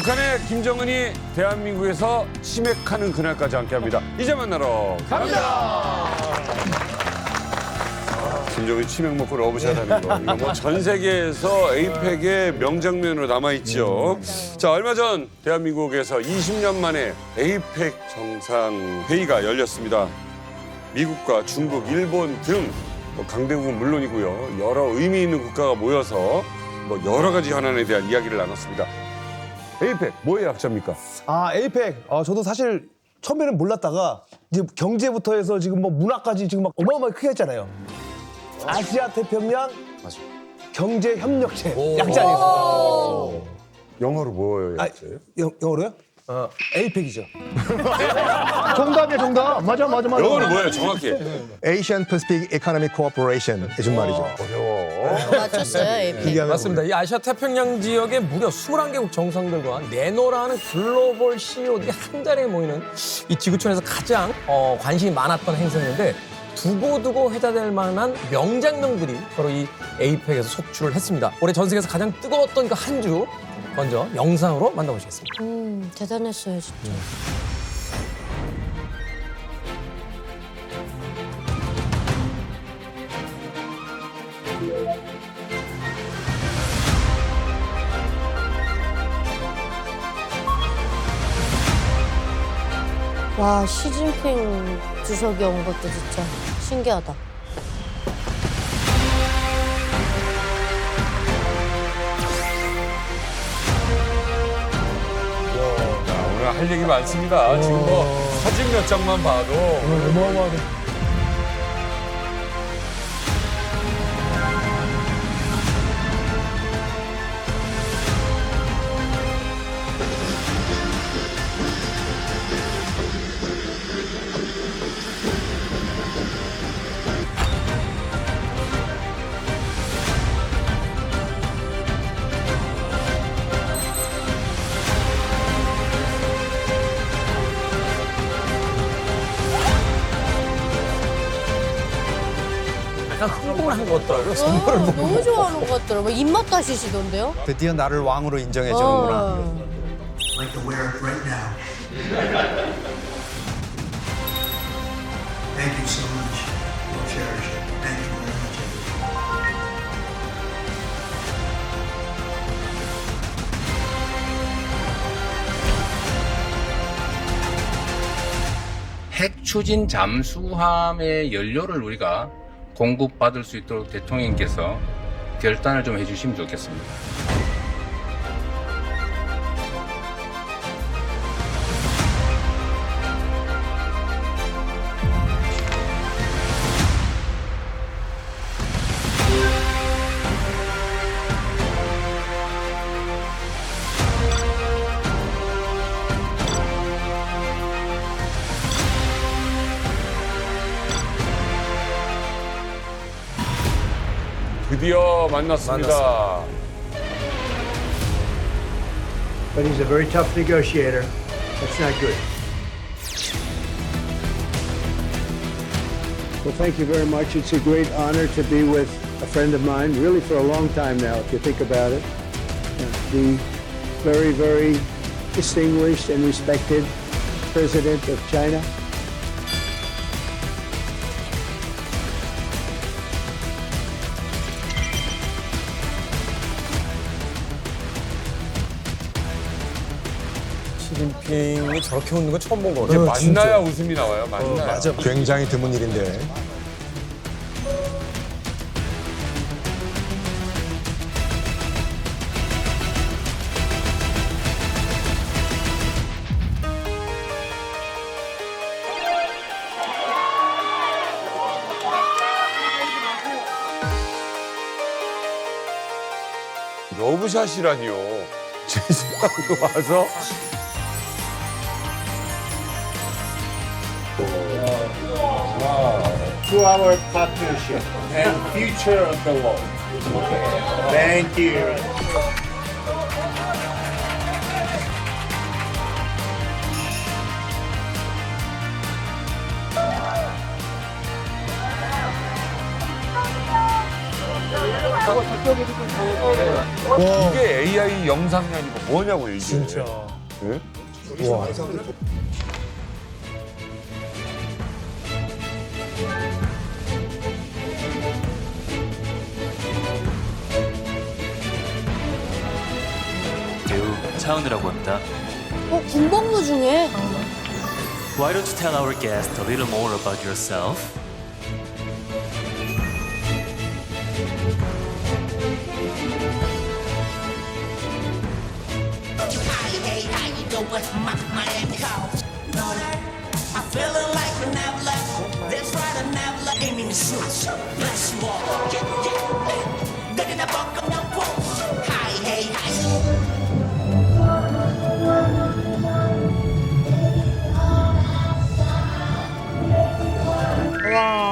북한의 김정은이 대한민국에서 치맥하는 그날까지 함께합니다. 이제 만나러 갑니다. 김정은이 치맥 먹고 러브샷 하는 거. 이거 뭐 전 세계에서 에이펙의 명장면으로 남아있죠. 자, 얼마 전 대한민국에서 20년 만에 에이펙 정상회의가 열렸습니다. 미국과 중국, 일본 등 강대국은 물론이고요. 여러 의미 있는 국가가 모여서 여러 가지 현안에 대한 이야기를 나눴습니다. 에이펙, 뭐의 약자입니까? 에이펙. 저도 사실 처음에는 몰랐다가 이제 경제부터 해서 지금 뭐 문화까지 지금 막 어마어마하게 크게 했잖아요. 아시아 태평양 경제협력체 약자 아니겠습니까? 영어로 뭐예요, 약자예요? 영어로요? 에이펙이죠. 정답이야, 정답. 맞아. 영어로 뭐예요, 정확히? Asian Pacific Economic Cooperation 해준 말이죠. 어려워. 맞췄어요, 에이펙. 맞습니다. 이 아시아 태평양 지역에 무려 21개국 정상들과 네노라는 글로벌 CEO들이 한 자리에 모이는 이 지구촌에서 가장 관심이 많았던 행사였는데 두고두고 회자될 만한 명장면들이 바로 이 에이펙에서 속출을 했습니다. 올해 전 세계에서 가장 뜨거웠던 그 한 주 먼저 영상으로 만나보시겠습니다. 대단했어요, 진짜. 와, 시진핑 주석이 온 것도 진짜 신기하다. 오늘 할 얘기 많습니다. 지금 뭐 사진 몇 장만 봐도 어마어마하게. 약간 흥분을 한 것 같더라고요. 선물을 보고. 너무 좋아하는 것 같더라고. 입맛 다시시던데요? 드디어 나를 왕으로 인정해 주는구나. like to wear it right now. Thank you so much. We'll cherish it. Thank you very much, everyone. 핵 추진 잠수함의 연료를 우리가 공급받을 수 있도록 대통령께서 결단을 좀 해주시면 좋겠습니다. 드디어 만났습니다. But he's a very tough negotiator. That's not good. Well, thank you very much. It's a great honor to be with a friend of mine, really for a long time now, if you think about it. The very, very distinguished and respected president of China. 시진핑이 저렇게 웃는 건 처음 본 거 같아요. 만나야 웃음이 나와요. 만나야. 맞아. 굉장히 드문 일인데. 러브샷이라니요. 제 생각으로 와서 To our partnership and future of the world. Thank you. 이게 AI 영상이 아니고 뭐냐고요, 이게. 진짜. 예? 배우 차은우라고 합니다. 군복무 중에 Why don't you tell our guest a little more about yourself?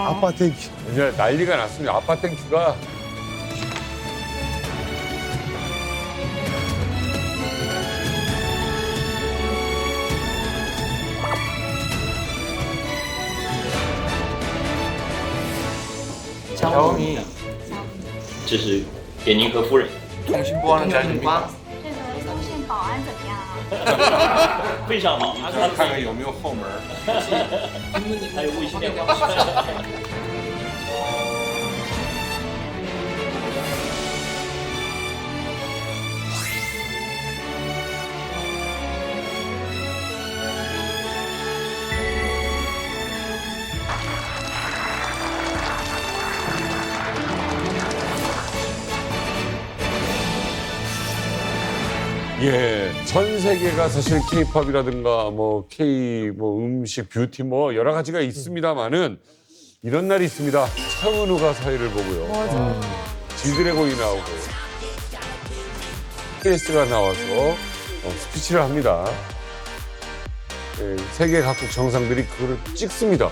아빠 땡큐. 이제 난리가 났습니다. 아빠 땡큐가. 형이 这是给您和夫人。 통신보안은 잘 됩니까? 这个微信保安怎么样啊？非常好，看看有没有后门。还有微信电话。 예, 전 세계가 사실 K-팝이라든가 뭐 K 뭐 음식, 뷰티 뭐 여러 가지가 있습니다만은 이런 날이 있습니다. 차은우가 사회를 보고요. 지드래곤이 나오고 KS가 나와서 스피치를 합니다. 예, 세계 각국 정상들이 그거를 찍습니다.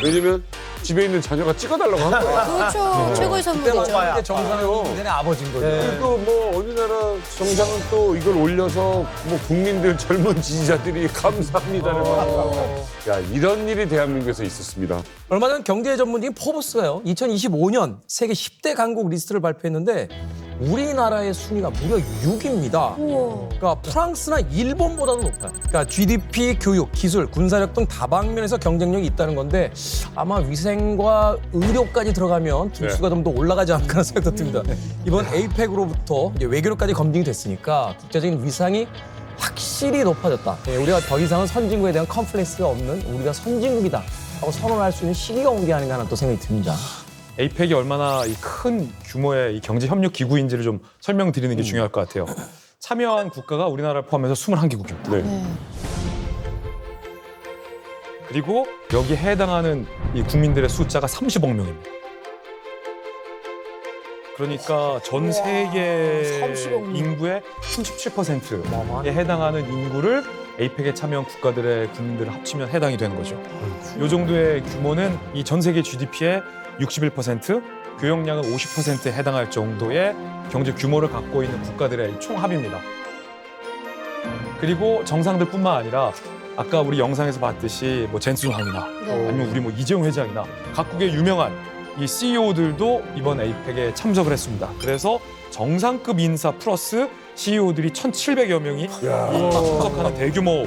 왜냐면 집에 있는 자녀가 찍어달라고 한 거예요. 그렇죠. 최고의 선물이죠. 그때 정상의 아버지인 거죠. 그리고 뭐 어느 나라 정상은 또 이걸 올려서 뭐 국민들 젊은 지지자들이 감사합니다를 야, 이런 일이 대한민국에서 있었습니다. 얼마 전 경제 전문지인 포브스가요. 2025년 세계 10대 강국 리스트를 발표했는데 우리나라의 순위가 무려 6위입니다. 우와. 그러니까 프랑스나 일본보다도 높아요. 그러니까 GDP, 교육, 기술, 군사력 등 다방면에서 경쟁력이 있다는 건데 아마 위생과 의료까지 들어가면 등수가 좀 더 올라가지 않을까 하는 생각도 듭니다. 이번 에이펙으로부터 이제 외교력까지 검증이 됐으니까 국제적인 위상이 확실히 높아졌다. 예, 우리가 더 이상은 선진국에 대한 컴플렉스가 없는 우리가 선진국이다 하고 선언할 수 있는 시기가 온 게 아닌가 하는 또 생각이 듭니다. 에이펙이 얼마나 이 큰 규모의 이 경제 협력 기구인지를 좀 설명드리는 게 중요할 것 같아요. 참여한 국가가 우리나라를 포함해서 21개국입니다. 네. 그리고 여기에 해당하는 이 국민들의 숫자가 30억 명입니다. 그러니까 전 세계 30억 명. 인구의 37%에 해당하는 인구를 에이펙에 참여한 국가들의 국민들을 합치면 해당이 되는 거죠. 이 정도의 규모는 이 전 세계 GDP의 61%, 교역량은 50%에 해당할 정도의 경제 규모를 갖고 있는 국가들의 총합입니다. 그리고 정상들뿐만 아니라 아까 우리 영상에서 봤듯이 뭐 젠슨 황이나 아니면 우리 뭐 이재용 회장이나 각국의 유명한 이 CEO들도 이번 에이펙에 참석을 했습니다. 그래서 정상급 인사 플러스 CEO들이 1,700여 명이 참석하는 대규모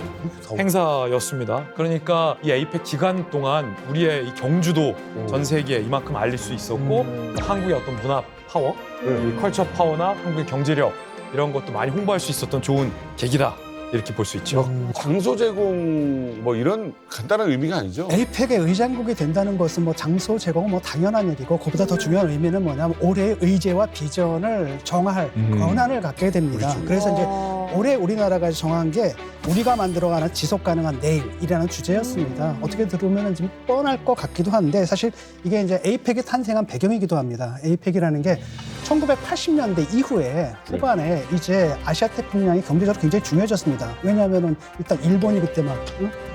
행사였습니다. 그러니까 이 에이펙 기간 동안 우리의 이 경주도 전 세계에 이만큼 알릴 수 있었고 한국의 어떤 문화 파워, 이 컬처 파워나 한국의 경제력 이런 것도 많이 홍보할 수 있었던 좋은 계기다. 이렇게 볼 수 있죠. 장소 제공 뭐 이런 간단한 의미가 아니죠. 에이펙의 의장국이 된다는 것은 뭐 장소 제공은 뭐 당연한 일이고 그보다 더 중요한 의미는 뭐냐면 올해의 의제와 비전을 정할 권한을 갖게 됩니다. 그래서 이제 올해 우리나라가 정한 게 우리가 만들어가는 지속 가능한 내일이라는 주제였습니다. 어떻게 들으면 좀 뻔할 것 같기도 한데 사실 이게 이제 에이펙이 탄생한 배경이기도 합니다. 에이펙이라는 게 1980년대 이후에 후반에 이제 아시아 태평양이 경제적으로 굉장히 중요해졌습니다. 왜냐하면은 일단 일본이 그때 막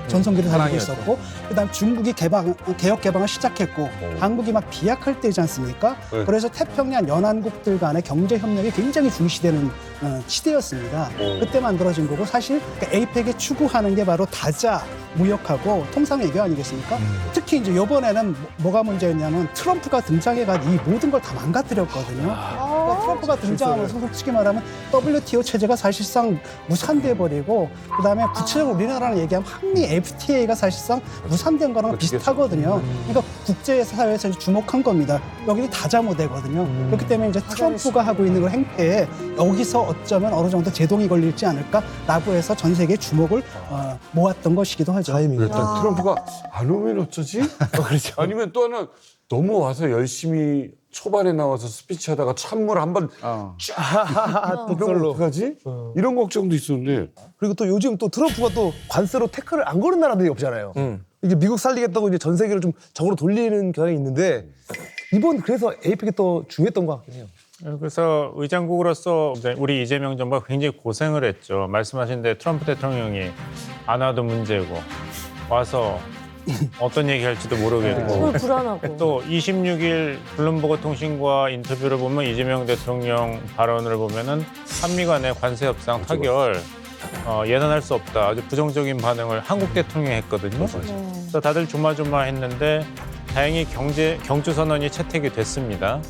전성기를 달리고 있었고, 그다음 중국이 개혁 개방을 시작했고, 한국이 막 비약할 때지 않습니까? 그래서 태평양 연안국들 간의 경제 협력이 굉장히 중시되는 시대였습니다. 그때 만들어진 거고 사실 에이펙이 추구하는 게 바로 다자 무역하고 통상 외교 아니겠습니까? 특히 이제 이번에는 뭐가 문제였냐면 트럼프가 등장해가지고 이 모든 걸 다 망가뜨렸거든요. 그러니까 트럼프가 등장하면서 솔직히 말하면 WTO 체제가 사실상 무산돼 버리고 그다음에 구체적으로 우리나라랑 얘기하면 한미 FTA가 사실상 무산된 거랑 비슷하거든요. 그러니까 국제사회에서 주목한 겁니다. 여기는 다자모되거든요. 그렇기 때문에 이제 트럼프가 하고 있는 그 행태에 여기서 어쩌면 어느 정도 제동이 걸릴지 않을까라고 해서 전 세계 주목을 모았던 것이기도 하죠. 그랬더니 트럼프가 안 오면 어쩌지? 그렇죠. 아니면 또 하나 너무 와서 열심히 초반에 나와서 스피치 하다가 찬물 한번 쫙 독설로 어떡하지? 이런 걱정도 있었는데. 그리고 또 요즘 또 트럼프가 또 관세로 태클을 안 거는 나라들이 없잖아요. 이게 미국 살리겠다고 이제 전 세계를 좀 적으로 돌리는 경향이 있는데 이번 그래서 에이펙이 또 중요했던 것 같긴 해요. 그래서 의장국으로서 우리 이재명 정부가 굉장히 고생을 했죠. 말씀하신 대 트럼프 대통령이 안 와도 문제고 와서 어떤 얘기할지도 모르겠고 불안하고. 또 26일 블룸버그 통신과 인터뷰를 보면 이재명 대통령 발언을 보면은 한미 간의 관세 협상 타결 예단할 수 없다. 아주 부정적인 반응을 한국 대통령이 했거든요. 그래서 다들 조마조마했는데 다행히 경주 선언이 채택이 됐습니다.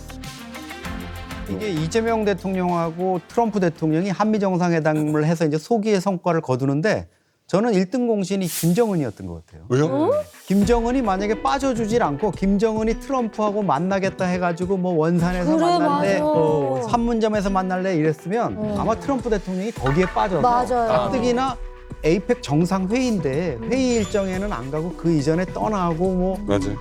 이게 이재명 대통령하고 트럼프 대통령이 한미 정상회담을 해서 이제 소기의 성과를 거두는데 저는 1등 공신이 김정은이었던 것 같아요. 왜요? 김정은이 만약에 빠져주질 않고 김정은이 트럼프하고 만나겠다 해가지고 뭐 원산에서 그래, 만날래, 맞아. 판문점에서 만날래 이랬으면 아마 트럼프 대통령이 거기에 빠져서 맞아요. 가뜩이나 에이펙 정상회의인데 회의 일정에는 안 가고 그 이전에 떠나고 뭐 맞아요.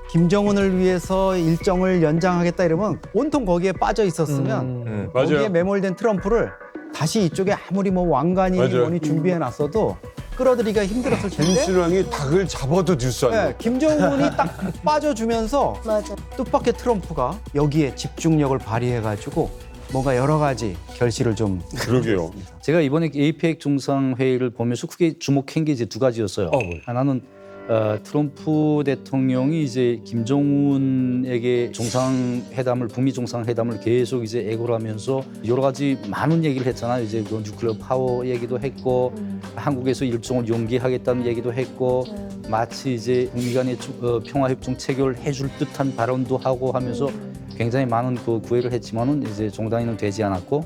김정은을 위해서 일정을 연장하겠다 이러면 온통 거기에 빠져 있었으면 거기에 맞아요. 매몰된 트럼프를 다시 이쪽에 아무리 뭐 왕관이 맞아요. 뭐니 준비해놨어도 끌어들이기가 힘들었을 텐데 김신왕이 닭을 잡아도 뉴스 안 네, 나. 김정은이 딱 빠져주면서 맞아. 뜻밖의 트럼프가 여기에 집중력을 발휘해가지고 뭔가 여러 가지 결실을 좀 그러게요. 제가 이번에 에이펙 정상회의를 보면서 크게 주목한 게 이제 두 가지였어요. 하나는 트럼프 대통령이 이제 김정은에게 정상회담을 북미 정상회담을 계속 이제 애고를 하면서 여러 가지 많은 얘기를 했잖아요. 이제 그 뉴클리어 파워 얘기도 했고 한국에서 일정을 연기하겠다는 얘기도 했고 마치 이제 북미 간의 평화협정 체결해줄 듯한 발언도 하고 하면서 굉장히 많은 그 구애를 했지만은 이제 정당히는 되지 않았고.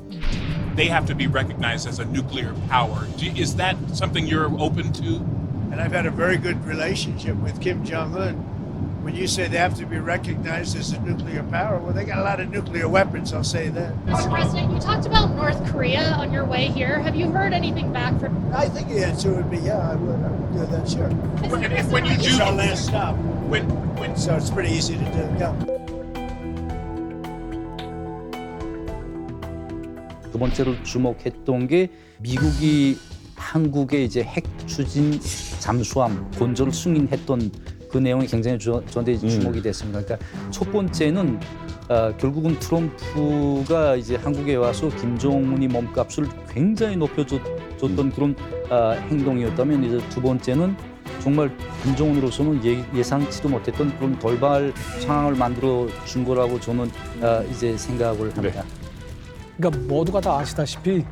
They have to be recognized as a nuclear power. Is that something you're open to? And I've had a very good relationship with Kim Jong-un. When you say they have to be recognized as a nuclear power, well, they got a lot of nuclear weapons, I'll say that. Mr. President, you talked about North Korea on your way here. Have you heard anything back from... I think the answer would be, yeah, I would do that, sure. And when you do... It's our last stop. When... So it's pretty easy to do, yeah. 두 번째로 주목했던 게 미국이 한국의 이제 핵 추진 잠수함 건조를 승인했던 그 내용이 굉장히 저한테 주목이 됐습니다. 그러니까 첫 번째는 결국은 트럼프가 이제 한국에 와서 김정은이 몸값을 굉장히 높여줬던 그런 행동이었다면 이제 두 번째는 정말 김정은으로서는 예상치도 못했던 그런 돌발 상황을 만들어 준 거라고 저는 이제 생각을 합니다. 그러니까 모두가 다 아시다시피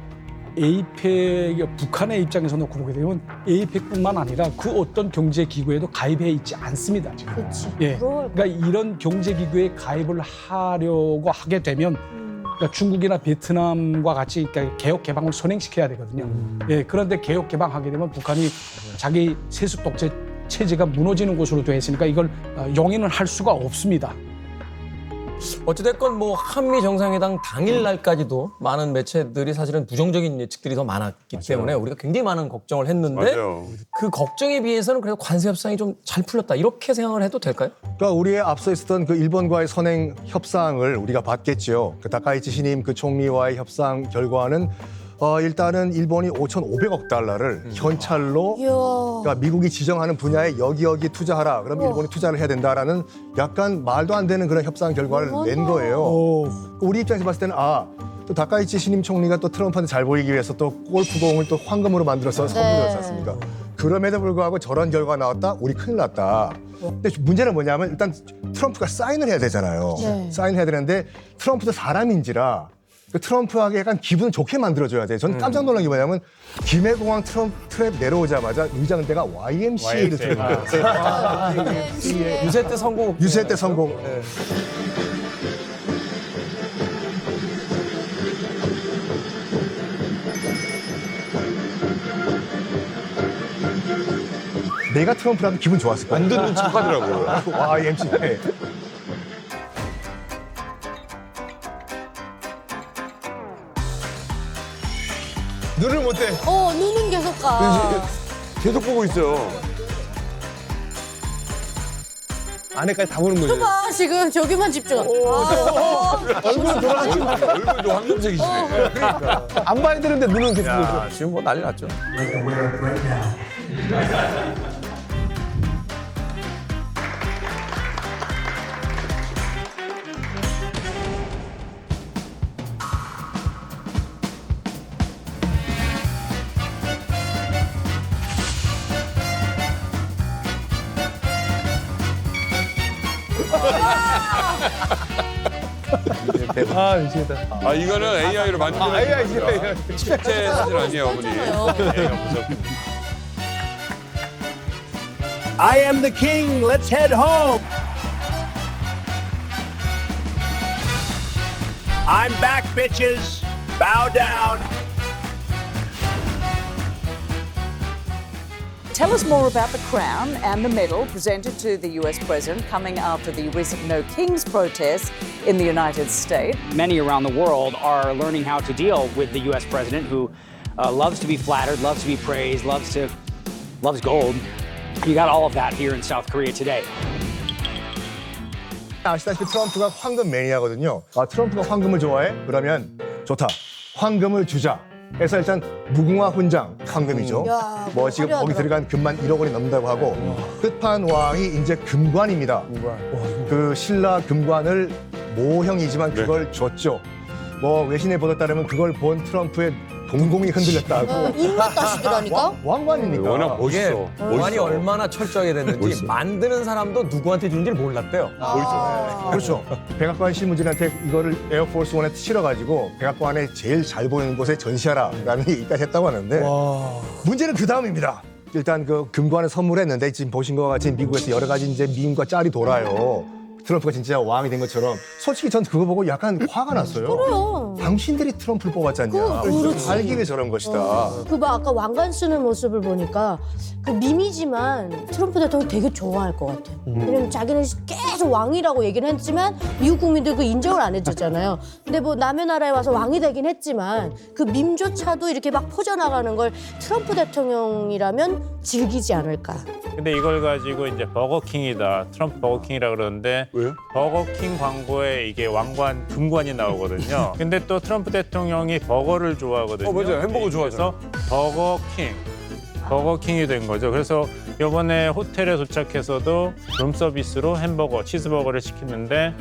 에이펙 북한의 입장에서 놓고 보게 되면 에이펙뿐만 아니라 그 어떤 경제 기구에도 가입해 있지 않습니다. 지금. 그렇지. 예. 그러니까 이런 경제 기구에 가입을 하려고 하게 되면 그러니까 중국이나 베트남과 같이 그러니까 개혁 개방을 선행시켜야 되거든요. 예. 그런데 개혁 개방하게 되면 북한이 자기 세수 독재 체제가 무너지는 곳으로 되어 있으니까 이걸 용인을 할 수가 없습니다. 어찌됐건 뭐 한미 정상회담 당일날까지도 많은 매체들이 사실은 부정적인 예측들이 더 많았기 때문에 우리가 굉장히 많은 걱정을 했는데 그 걱정에 비해서는 그래도 관세 협상이 좀 잘 풀렸다 이렇게 생각을 해도 될까요? 그러니까 우리의 앞서 있었던 그 일본과의 선행 협상을 우리가 봤겠죠. 그 다카이치 신임 그 총리와의 협상 결과는 일단은 일본이 5,500억 달러를 현찰로 그러니까 미국이 지정하는 분야에 여기 투자하라. 그럼 일본이 투자를 해야 된다라는 약간 말도 안 되는 그런 협상 결과를 낸 거예요. 우리 입장에서 봤을 때는 또 다카이치 신임 총리가 또 트럼프한테 잘 보이기 위해서 또 골프공을 또 황금으로 만들어서 선물을 줬습니까? 그럼에도 불구하고 저런 결과가 나왔다? 우리 큰일 났다. 근데 문제는 뭐냐면 일단 트럼프가 사인을 해야 되잖아요. 사인해야 되는데 트럼프도 사람인지라 트럼프에게 약간 기분 좋게 만들어줘야 돼. 전 깜짝 놀란 게 뭐냐면 김해공항 트랩 내려오자마자 의장대가 YMCA를 들고 유세 때 성공. 유세 때 성공. 내가 트럼프라면 기분 좋았을 거야. 안 듣는 척하더라고요. 와, 이 MC. 눈을 못 떼. 눈은 계속 가. 계속 보고 있어요. 안에까지 다 보는 거죠. 봐, 지금 저기만 집중. 얼굴 돌아가지 마. 얼굴도 황금색이시네. 그러니까. 안 봐야 되는데 눈은 계속 보죠. 지금 뭐 난리 났죠. 아, 미치겠다. 아, 이거는 AI로 만든 거예요. AI 진짜. 실제 사진 아니에요, 어머니. I am the king. Let's head home. I'm back, bitches. Bow down. Tell us more about the crown and the medal presented to the US president coming after the recent No Kings protests in the United States. Many around the world are learning how to deal with the U.S. president who loves to be flattered, loves to be praised, loves gold. You got all of that here in South Korea today. 아시다시피 트럼프가 황금 매니아거든요. 아, 트럼프가 황금을 좋아해? 그러면 좋다. 황금을 주자. 해서 일단 무궁화 훈장 황금이죠. 야, 뭐 지금 거기 들어간 금만 1억 원이 넘는다고 하고 끝판왕이 이제 금관입니다. 그 신라 금관을 모형이지만 그걸 줬죠. 뭐 외신에 보도 따르면 그걸 본 트럼프의 동공이 흔들렸다고. 입맛 다시더라니까. 왕관이니까. 워낙 멋있어. 왕관이 얼마나 철저하게 됐는지 만드는 사람도 누구한테 준지를 몰랐대요. 그렇죠. 백악관 신문진한테 이거를 에어포스 원에 실어가지고 백악관에 제일 잘 보이는 곳에 전시하라라는 얘기까지 했다고 하는데 문제는 그 다음입니다. 일단 그 금관을 선물했는데 지금 보신 것과 같이 미국에서 여러 가지 이제 밈과 짤이 돌아요. 트럼프가 진짜 왕이 된 것처럼 솔직히 전 그거 보고 약간 화가 났어요. 그래요. 당신들이 트럼프를 뽑았잖냐. 그렇지. 살기 위해 저런 것이다. 그 막 아까 왕관 쓰는 모습을 보니까 그 밈이지만 트럼프 대통령 되게 좋아할 것 같아. 왜냐면 자기는 계속 왕이라고 얘기는 했지만 미국 국민들 그 인정을 안 해줬잖아요. 근데 뭐 남의 나라에 와서 왕이 되긴 했지만 그 밈조차도 이렇게 막 퍼져나가는 걸 트럼프 대통령이라면 즐기지 않을까. 근데 이걸 가지고 이제 버거킹이다. 트럼프 버거킹이라 그러는데 왜요? 버거킹 광고에 이게 왕관, 금관이 나오거든요. 근데 또 트럼프 대통령이 버거를 좋아하거든요. 맞아요. 햄버거 좋아하잖아요. 그래서 버거킹이 된 거죠. 그래서 이번에 호텔에 도착해서도 룸서비스로 햄버거, 치즈버거를 시켰는데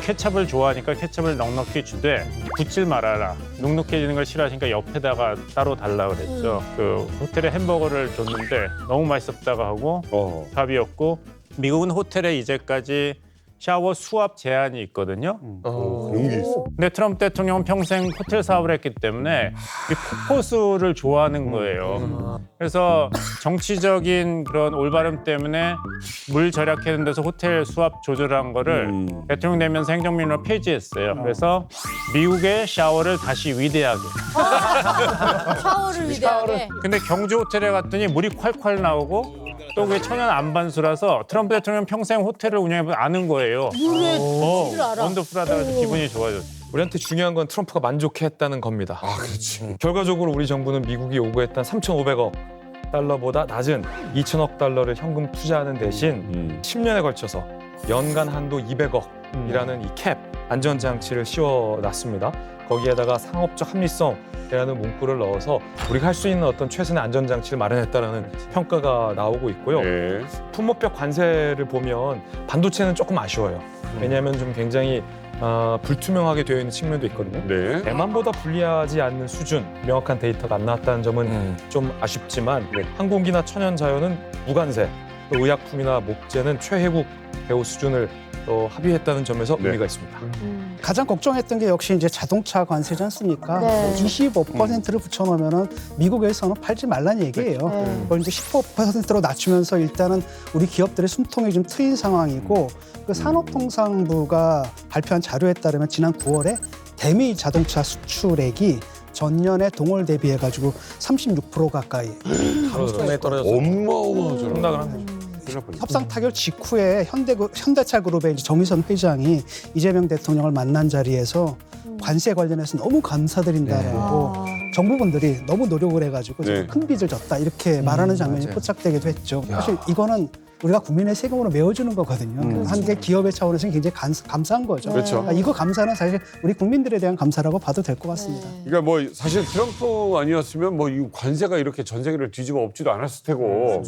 케찹을 좋아하니까 케찹을 넉넉히 주되 붓질 말아라. 눅눅해지는 걸 싫어하시니까 옆에다가 따로 달라 그랬죠. 그 호텔에 햄버거를 줬는데 너무 맛있었다가 하고 답이었고 미국은 호텔에 이제까지 샤워 수압 제한이 있거든요. 용기 있어. 근데 트럼프 대통령은 평생 호텔 사업을 했기 때문에 이 폭포수를 좋아하는 거예요. 그래서 정치적인 그런 올바름 때문에 물 절약하는 데서 호텔 수압 조절한 거를 대통령 되면서 행정명령으로 폐지했어요. 그래서 미국의 샤워를 다시 위대하게. 샤워를 위대하게. 근데 경주 호텔에 갔더니 물이 콸콸 나오고 또 그게 천연 안반수라서 트럼프 대통령 평생 호텔을 운영해보면 아는 거예요. 물에 물을 알아. 원더풀하다가 기분이 좋아졌어요. 우리한테 중요한 건 트럼프가 만족했다는 겁니다. 아, 그렇지. 결과적으로 우리 정부는 미국이 요구했던 3,500억 달러보다 낮은 2천억 달러를 현금 투자하는 대신 10년에 걸쳐서 연간 한도 200억이라는 이 캡 안전장치를 씌워놨습니다. 거기에다가 상업적 합리성이라는 문구를 넣어서 우리가 할 수 있는 어떤 최선의 안전장치를 마련했다라는 평가가 나오고 있고요. 품목별 관세를 보면 반도체는 조금 아쉬워요. 왜냐하면 좀 굉장히 불투명하게 되어 있는 측면도 있거든요. 대만보다 불리하지 않는 수준, 명확한 데이터가 안 나왔다는 점은 좀 아쉽지만 항공기나 천연자연은 무관세, 또 의약품이나 목재는 최혜국 배후 수준을 또 합의했다는 점에서 의미가 있습니다. 가장 걱정했던 게 역시 이제 자동차 관세지 않습니까? 네. 25%를 붙여놓으면은 미국에서는 팔지 말라는 얘기예요. 그걸 이제 15%로 낮추면서 일단은 우리 기업들의 숨통이 좀 트인 상황이고 그 산업통상부가 발표한 자료에 따르면 지난 9월에 대미 자동차 수출액이 전년에 동월 대비해가지고 36% 가까이 상당히 떨어졌어요. 어마어마하죠. 상당을 한 거죠. 협상 타결 직후에 현대차 그룹의 이제 정의선 회장이 이재명 대통령을 만난 자리에서 관세 관련해서 너무 감사드린다라고 정부분들이 너무 노력을 해가지고 네. 큰 빚을 졌다 이렇게 말하는 장면이 맞아요. 포착되기도 했죠. 사실 이거는 우리가 국민의 세금으로 메워주는 거거든요. 한 개 기업의 차원에서는 굉장히 감사한 거죠. 그렇죠. 이거 감사는 사실 우리 국민들에 대한 감사라고 봐도 될 것 같습니다. 그러니까 뭐 사실 트럼프 아니었으면 뭐 이 관세가 이렇게 전 세계를 뒤집어 엎지도 않았을 테고.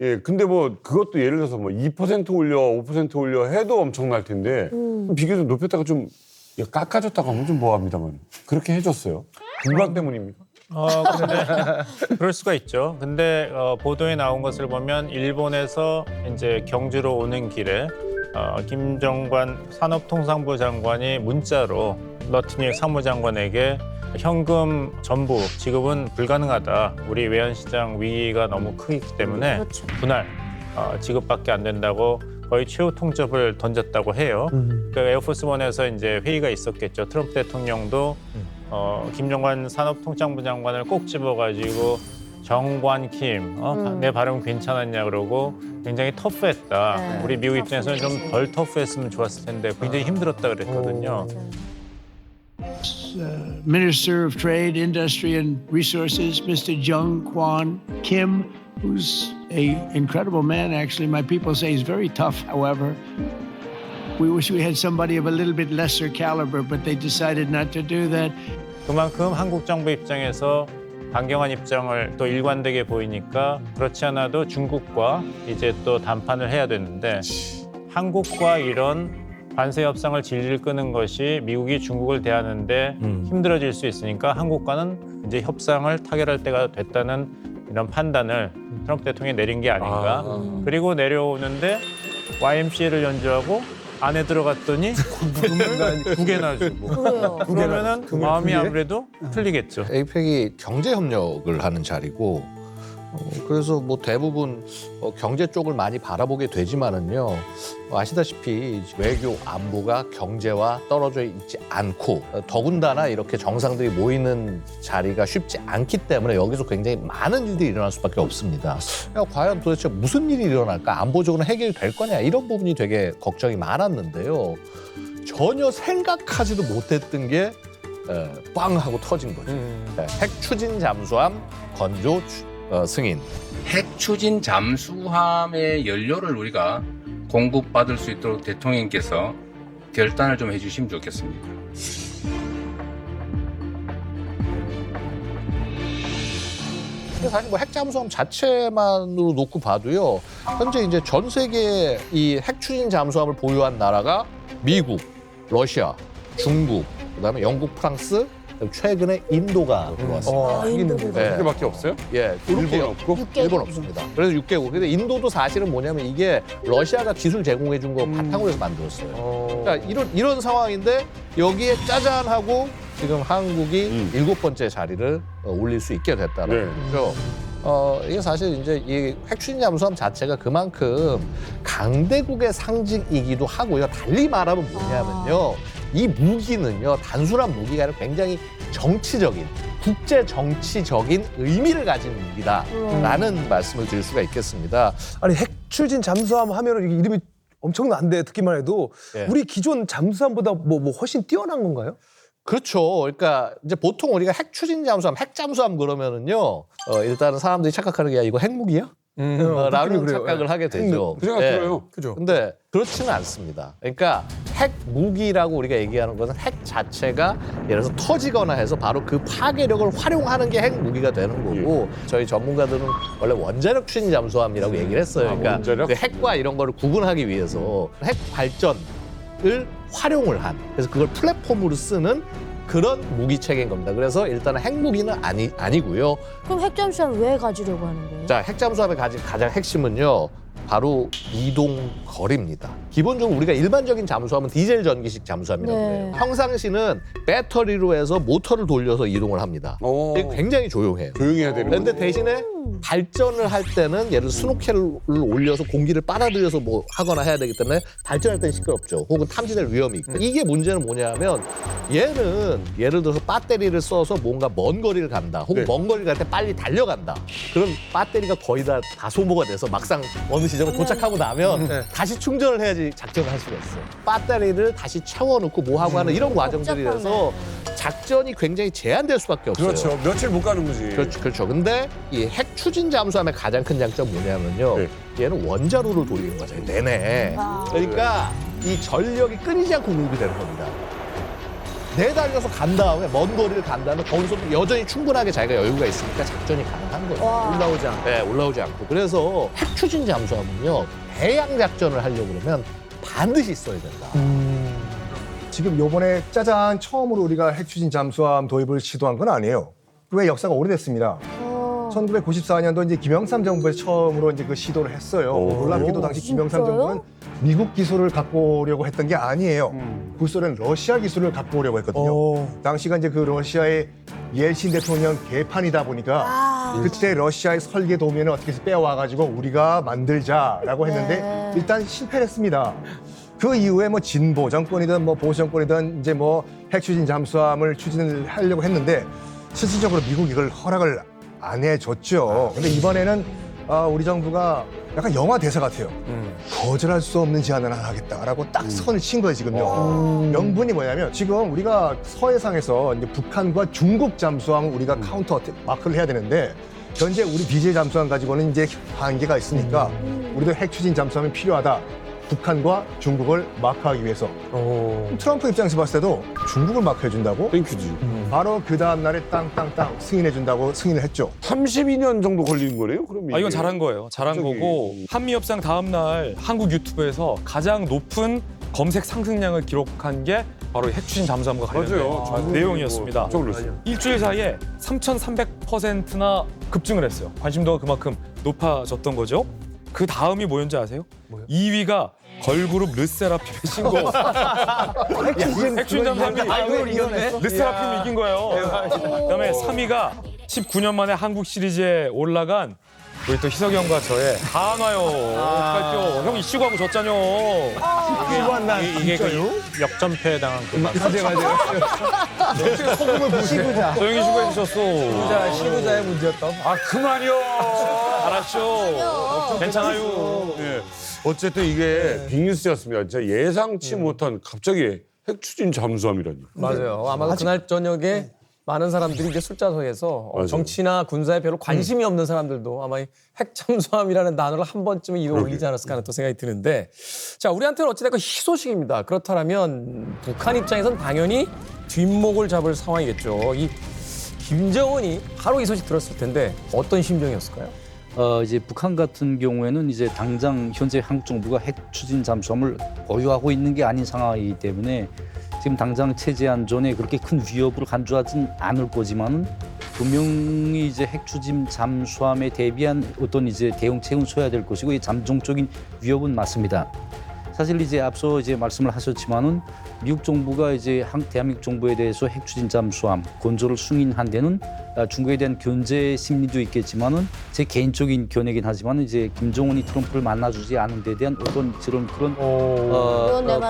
예, 근데 뭐 그것도 예를 들어서 뭐 2% 올려, 5% 올려 해도 엄청날 텐데 비교적 높였다가 좀 깎아줬다고 하면 좀 뭐합니다만 그렇게 해줬어요. 공간 때문입니까? 근데 그럴 수가 있죠. 근데 보도에 나온 것을 보면 일본에서 이제 경주로 오는 길에 김정관 산업통상부 장관이 문자로 러트닉 사무장관에게 현금 전부 지급은 불가능하다. 우리 외환시장 위기가 너무 크기 때문에 분할 지급밖에 안 된다고 거의 최후 통첩을 던졌다고 해요. 그 에어포스원에서 이제 회의가 있었겠죠. 트럼프 대통령도 김정관 산업통상부 장관을 꼭 집어가지고 정관킴, 내 발음 괜찮았냐 그러고 굉장히 터프했다. 우리 미국 입장에서는 좀 덜 터프했으면 좋았을 텐데 굉장히 힘들었다 그랬거든요. Minister of Trade, Industry and Resources, Mr. Jung Kwan Kim, who's an incredible man, actually. My people say he's very tough, however. We wish we had somebody of a little bit lesser caliber, but they decided not to do that. 그만큼 한국 정부 입장에서 강경한 입장을 또 일관되게 보이니까 그렇지 않아도 중국과 이제 또談판을 해야 되는데 한국과 이런 관세 협상을 질질 끄는 것이 미국이 중국을 대하는데 힘들어질 수 있으니까 한국과는 이제 협상을 타결할 때가 됐다는 이런 판단을 트럼프 대통령이 내린 게 아닌가. 그리고 내려오는데 YMCA를 연주하고 안에 들어갔더니 금을 2개나 주고. 그러면은 마음이 아무래도 틀리겠죠. 에이펙이 경제 협력을 하는 자리고 그래서 뭐 대부분 경제 쪽을 많이 바라보게 되지만은요 아시다시피 외교 안보가 경제와 떨어져 있지 않고 더군다나 이렇게 정상들이 모이는 자리가 쉽지 않기 때문에 여기서 굉장히 많은 일들이 일어날 수밖에 없습니다. 그러니까 과연 도대체 무슨 일이 일어날까? 안보적으로 해결이 될 거냐? 이런 부분이 되게 걱정이 많았는데요. 전혀 생각하지도 못했던 게 빵 하고 터진 거죠. 핵 추진 잠수함 건조 승인. 핵 추진 잠수함의 연료를 우리가 공급받을 수 있도록 대통령께서 결단을 좀 해주시면 좋겠습니다. 사실 뭐 핵 잠수함 자체만으로 놓고 봐도요. 현재 이제 전 세계 이 핵 추진 잠수함을 보유한 나라가 미국, 러시아, 중국, 그다음에 영국, 프랑스, 최근에 인도가 들어왔습니다. 인도도 네. 개밖에 없어요? 예, 일본 없고? 일본 없습니다. 그래서 6개국. 근데 인도도 사실은 뭐냐면 이게 러시아가 기술 제공해 준 거 바탕으로 해서 만들었어요. 그러니까 이런 상황인데 여기에 짜잔 하고 지금 한국이 7번째 자리를 올릴 수 있게 됐다는 거죠. 이게 사실 이제 이 핵추진 잠수함 자체가 그만큼 강대국의 상징이기도 하고요. 달리 말하면 뭐냐면요. 이 무기는요, 단순한 무기가 아니라 굉장히 정치적인, 국제 정치적인 의미를 가진 무기다라는 말씀을 드릴 수가 있겠습니다. 아니, 핵 추진 잠수함 하면은 이게 이름이 엄청난데 듣기만 해도 우리 기존 잠수함보다 뭐 훨씬 뛰어난 건가요? 그렇죠. 그러니까 이제 보통 우리가 핵 추진 잠수함, 핵 잠수함 그러면은요, 일단은 사람들이 착각하는 게 이거 핵무기야? 라는 착각을 하게 되죠. 그 생각 들어요. 그죠. 근데 그렇지는 않습니다. 그러니까 핵 무기라고 우리가 얘기하는 것은 핵 자체가 예를 들어서 터지거나 해서 바로 그 파괴력을 활용하는 게 핵 무기가 되는 거고 저희 전문가들은 원래 원자력 추진 잠수함이라고 얘기를 했어요. 그러니까 그 핵과 이런 거를 구분하기 위해서 핵 발전을 활용을 한 그래서 그걸 플랫폼으로 쓰는 그런 무기 체계인 겁니다. 그래서 일단은 핵무기는 아니고요. 그럼 핵잠수함 왜 가지려고 하는 거예요? 자, 핵잠수함의 가장 핵심은요. 바로 이동 거리입니다. 기본적으로 우리가 일반적인 잠수함은 디젤 전기식 잠수함이라고 해요. 평상시는 배터리로 해서 모터를 돌려서 이동을 합니다. 이게 굉장히 조용해요. 조용해야 되는 그런데 대신에 발전을 할 때는 예를 들어 스노켈을 올려서 공기를 빨아들여서 뭐 하거나 해야 되기 때문에 발전할 때는 시끄럽죠. 혹은 탐지될 위험이 있고. 이게 문제는 뭐냐면 얘는 예를 들어서 배터리를 써서 뭔가 먼 거리를 간다. 혹은 먼 거리를 갈 때 빨리 달려간다. 그럼 배터리가 거의 다 소모가 돼서 막상 어느 지점에 도착하고 나면 다시 충전을 해야지 작전을 할 수가 있어요. 배터리를 다시 채워놓고 뭐 하고 하는 이런 과정들이 돼서 작전이 굉장히 제한될 수밖에 없어요. 그렇죠. 며칠 못 가는 거지. 그렇죠. 근데 이 핵 추진 잠수함의 가장 큰 장점 뭐냐면요. 얘는 원자로를 돌리는 거잖아요. 내내. 그러니까 이 전력이 끊이지 않고 공급이 되는 겁니다. 내달려서 간 다음에 먼 거리를 간 다음에 거기서도 여전히 충분하게 자기가 여유가 있으니까 작전이 가능한 거예요. 올라오지 않고. 네, 올라오지 않고. 그래서 핵 추진 잠수함은요. 대양 작전을 하려고 그러면 반드시 있어야 된다. 지금 요번에 짜잔 처음으로 우리가 핵추진 잠수함 도입을 시도한 건 아니에요. 왜 역사가 오래됐습니다. 1994년도 이제 김영삼 정부에서 처음으로 이제 그 시도를 했어요. 놀랍게도 당시 김영삼 정부는 미국 기술을 갖고 오려고 했던 게 아니에요. 구소련 러시아 기술을 갖고 오려고 했거든요. 당시가 이제 그 러시아의 옐신 대통령 개판이다 보니까 그때 러시아의 설계 도면을 어떻게 해서 빼와가지고 우리가 만들자라고 했는데 일단 실패했습니다. 그 이후에 뭐 진보 정권이든 뭐 보수 정권이든 이제 뭐 핵추진 잠수함을 추진을 하려고 했는데 실질적으로 미국이 이걸 허락을 안 해줬죠. 근데 이번에는 우리 정부가 약간 영화 대사 같아요. 거절할 수 없는 제안을 하나 하겠다라고 딱 선을 친 거예요, 지금요. 명분이 뭐냐면 지금 우리가 서해상에서 이제 북한과 중국 잠수함을 우리가 카운터 마크를 해야 되는데 현재 우리 BJ 잠수함 가지고는 이제 한계가 있으니까 우리도 핵추진 잠수함이 필요하다. 북한과 중국을 마크하기 위해서. 트럼프 입장에서 봤을 때도 중국을 마크해준다고? 땡큐지. 바로 그 다음 날에 땅땅땅 승인해준다고 승인을 했죠. 32년 정도 걸리는 거네요? 그럼 이게. 이건 잘한 거예요. 잘한 거고 한미 협상 다음 날 한국 유튜브에서 가장 높은 검색 상승량을 기록한 게 바로 핵추진 잠수함과 관련된 내용이었습니다. 일주일 사이에 3,300%나 급증을 했어요. 관심도가 그만큼 높아졌던 거죠. 그 다음이 뭐였는지 아세요? 2위가 걸그룹 르세라핌의 신곡. 핵추진 잠수함이 르세라핌이 이긴 거예요. 그다음에 3위가 19년 만에 한국 시리즈에 올라간 우리 또 희석이 형과 저의 한화요. 발표. 형 이슈광고 졌잖요. 이게 그 역전패 당한 그 맞아요. 소금을 부시고자. 소영이 수고해 주셨어. 시구자의 문제였다. 아 그만요. 알았죠. 괜찮아요. 예. 어쨌든 이게 빅뉴스였습니다. 진짜 예상치 못한 갑자기 핵추진 잠수함이라니. 맞아요. 아마 그날 저녁에 많은 사람들이 이제 술자석에서 맞아요. 정치나 군사에 별로 관심이 없는 사람들도 아마 이 핵잠수함이라는 단어를 한 번쯤은 입에 올리지 않았을까 하는 또 생각이 드는데, 자, 우리한테는 어찌됐건 희소식입니다. 그렇다면 북한 입장에선 당연히 뒷목을 잡을 상황이겠죠. 이 김정은이 바로 이 소식 들었을 텐데 어떤 심정이었을까요? 이제 북한 같은 경우에는 이제 당장 현재 한국 정부가 핵 추진 잠수함을 보유하고 있는 게 아닌 상황이기 때문에 지금 당장 체제 안전에 그렇게 큰 위협을 간주하진 않을 거지만은 분명히 이제 핵 추진 잠수함에 대비한 어떤 이제 대응책은 써야 될 것이고 이 잠정적인 위협은 맞습니다. 사실 이제 앞서 이제 말씀을 하셨지만은 미국 정부가 이제 대한민국 정부에 대해서 핵 추진 잠수함 건조를 승인한 데는 중국에 대한 견제 심리도 있겠지만은 제 개인적인 견해긴 하지만 이제 김정은이 트럼프를 만나주지 않은 데 대한 어떤 그런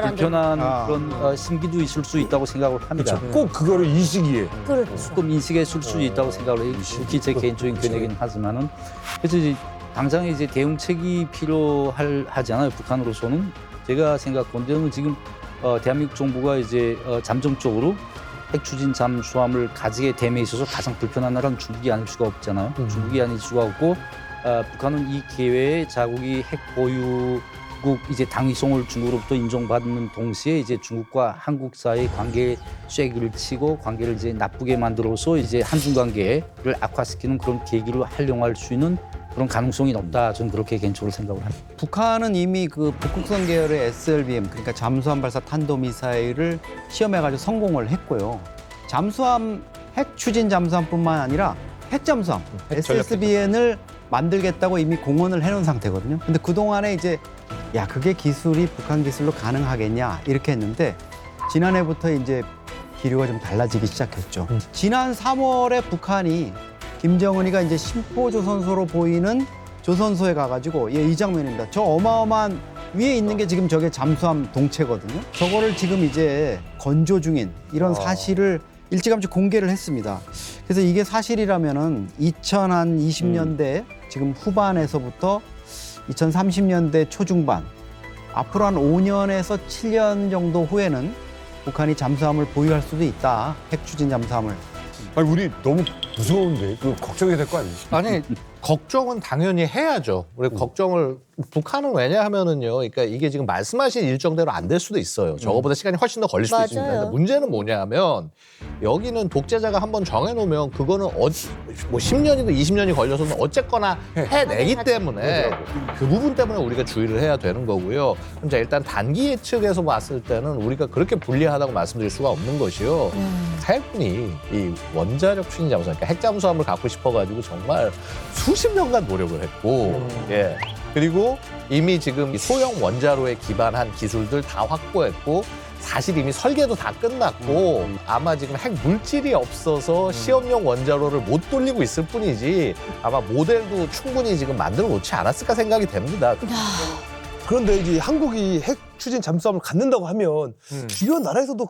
불편한 그런 심기도 있을 수 있다고 생각을 합니다. 그렇죠. 꼭 그거를 이 시기에. 조금 인식했을 수 있다고 생각을 해요. 특히 제 개인적인 견해긴 하지만은 그래서 이제 당장에 이제 대응책이 필요하잖아요. 북한으로서는 제가 생각컨대는 지금 대한민국 정부가 이제 잠정적으로 핵 추진 잠수함을 가지게 됨에 있어서 가장 불편한 나라는 중국이 아닐 수가 없잖아요. 중국이 아닐 수가 없고 북한은 이 기회에 자국이 핵 보유국 이제 당위성을 중국으로부터 인정받는 동시에 이제 중국과 한국 사이의 관계에 쐐기를 치고 관계를 이제 나쁘게 만들어서 이제 한중 관계를 악화시키는 그런 계기로 활용할 수 있는 그런 가능성이 높다. 저는 그렇게 개인적으로 생각을 합니다. 북한은 이미 그 북극성 계열의 SLBM, 그러니까 잠수함 발사 탄도미사일을 시험해가지고 성공을 했고요. 잠수함, 핵 추진 잠수함뿐만 아니라 핵 잠수함, SSBN을 만들겠다고 이미 공언을 해놓은 상태거든요. 근데 그동안에 이제 야, 그게 기술이 북한 기술로 가능하겠냐 이렇게 했는데 지난해부터 이제 기류가 좀 달라지기 시작했죠. 지난 3월에 북한이 김정은이가 이제 심포조선소로 보이는 조선소에 가가지고 이 장면입니다. 저 어마어마한 위에 있는 게 지금 저게 잠수함 동체거든요. 저거를 지금 이제 건조 중인 이런 사실을 일찌감치 공개를 했습니다. 그래서 이게 사실이라면은 2020년대 지금 후반에서부터 2030년대 초중반 앞으로 한 5년에서 7년 정도 후에는 북한이 잠수함을 보유할 수도 있다. 핵추진 잠수함을. 아니 우리 너무 무서운데 그 걱정이 될 거 아니에요? 아니 걱정은 당연히 해야죠. 우리 걱정을 북한은 왜냐하면은요. 그러니까 이게 지금 말씀하신 일정대로 안 될 수도 있어요. 저거보다 시간이 훨씬 더 걸릴 수도 맞아요. 있습니다. 근데 문제는 뭐냐면 여기는 독재자가 한번 정해놓으면 그거는 뭐 10년이든 20년이 걸려서는 어쨌거나 해내기 때문에 그 부분 때문에 우리가 주의를 해야 되는 거고요. 그럼 자 일단 단기 예측에서 봤을 때는 우리가 그렇게 불리하다고 말씀드릴 수가 없는 것이요. 해군이 이 원자력 추진 잠수함, 그러니까 핵잠수함을 갖고 싶어가지고 정말 수십 년간 노력을 했고, 예. 그리고 이미 지금 이 소형 원자로에 기반한 기술들 다 확보했고, 사실 이미 설계도 다 끝났고, 아마 지금 핵 물질이 없어서 시험용 원자로를 못 돌리고 있을 뿐이지, 아마 모델도 충분히 지금 만들어 놓지 않았을까 생각이 됩니다. 그런데 이제 한국이 핵 추진 잠수함을 갖는다고 하면 주변 나라에서도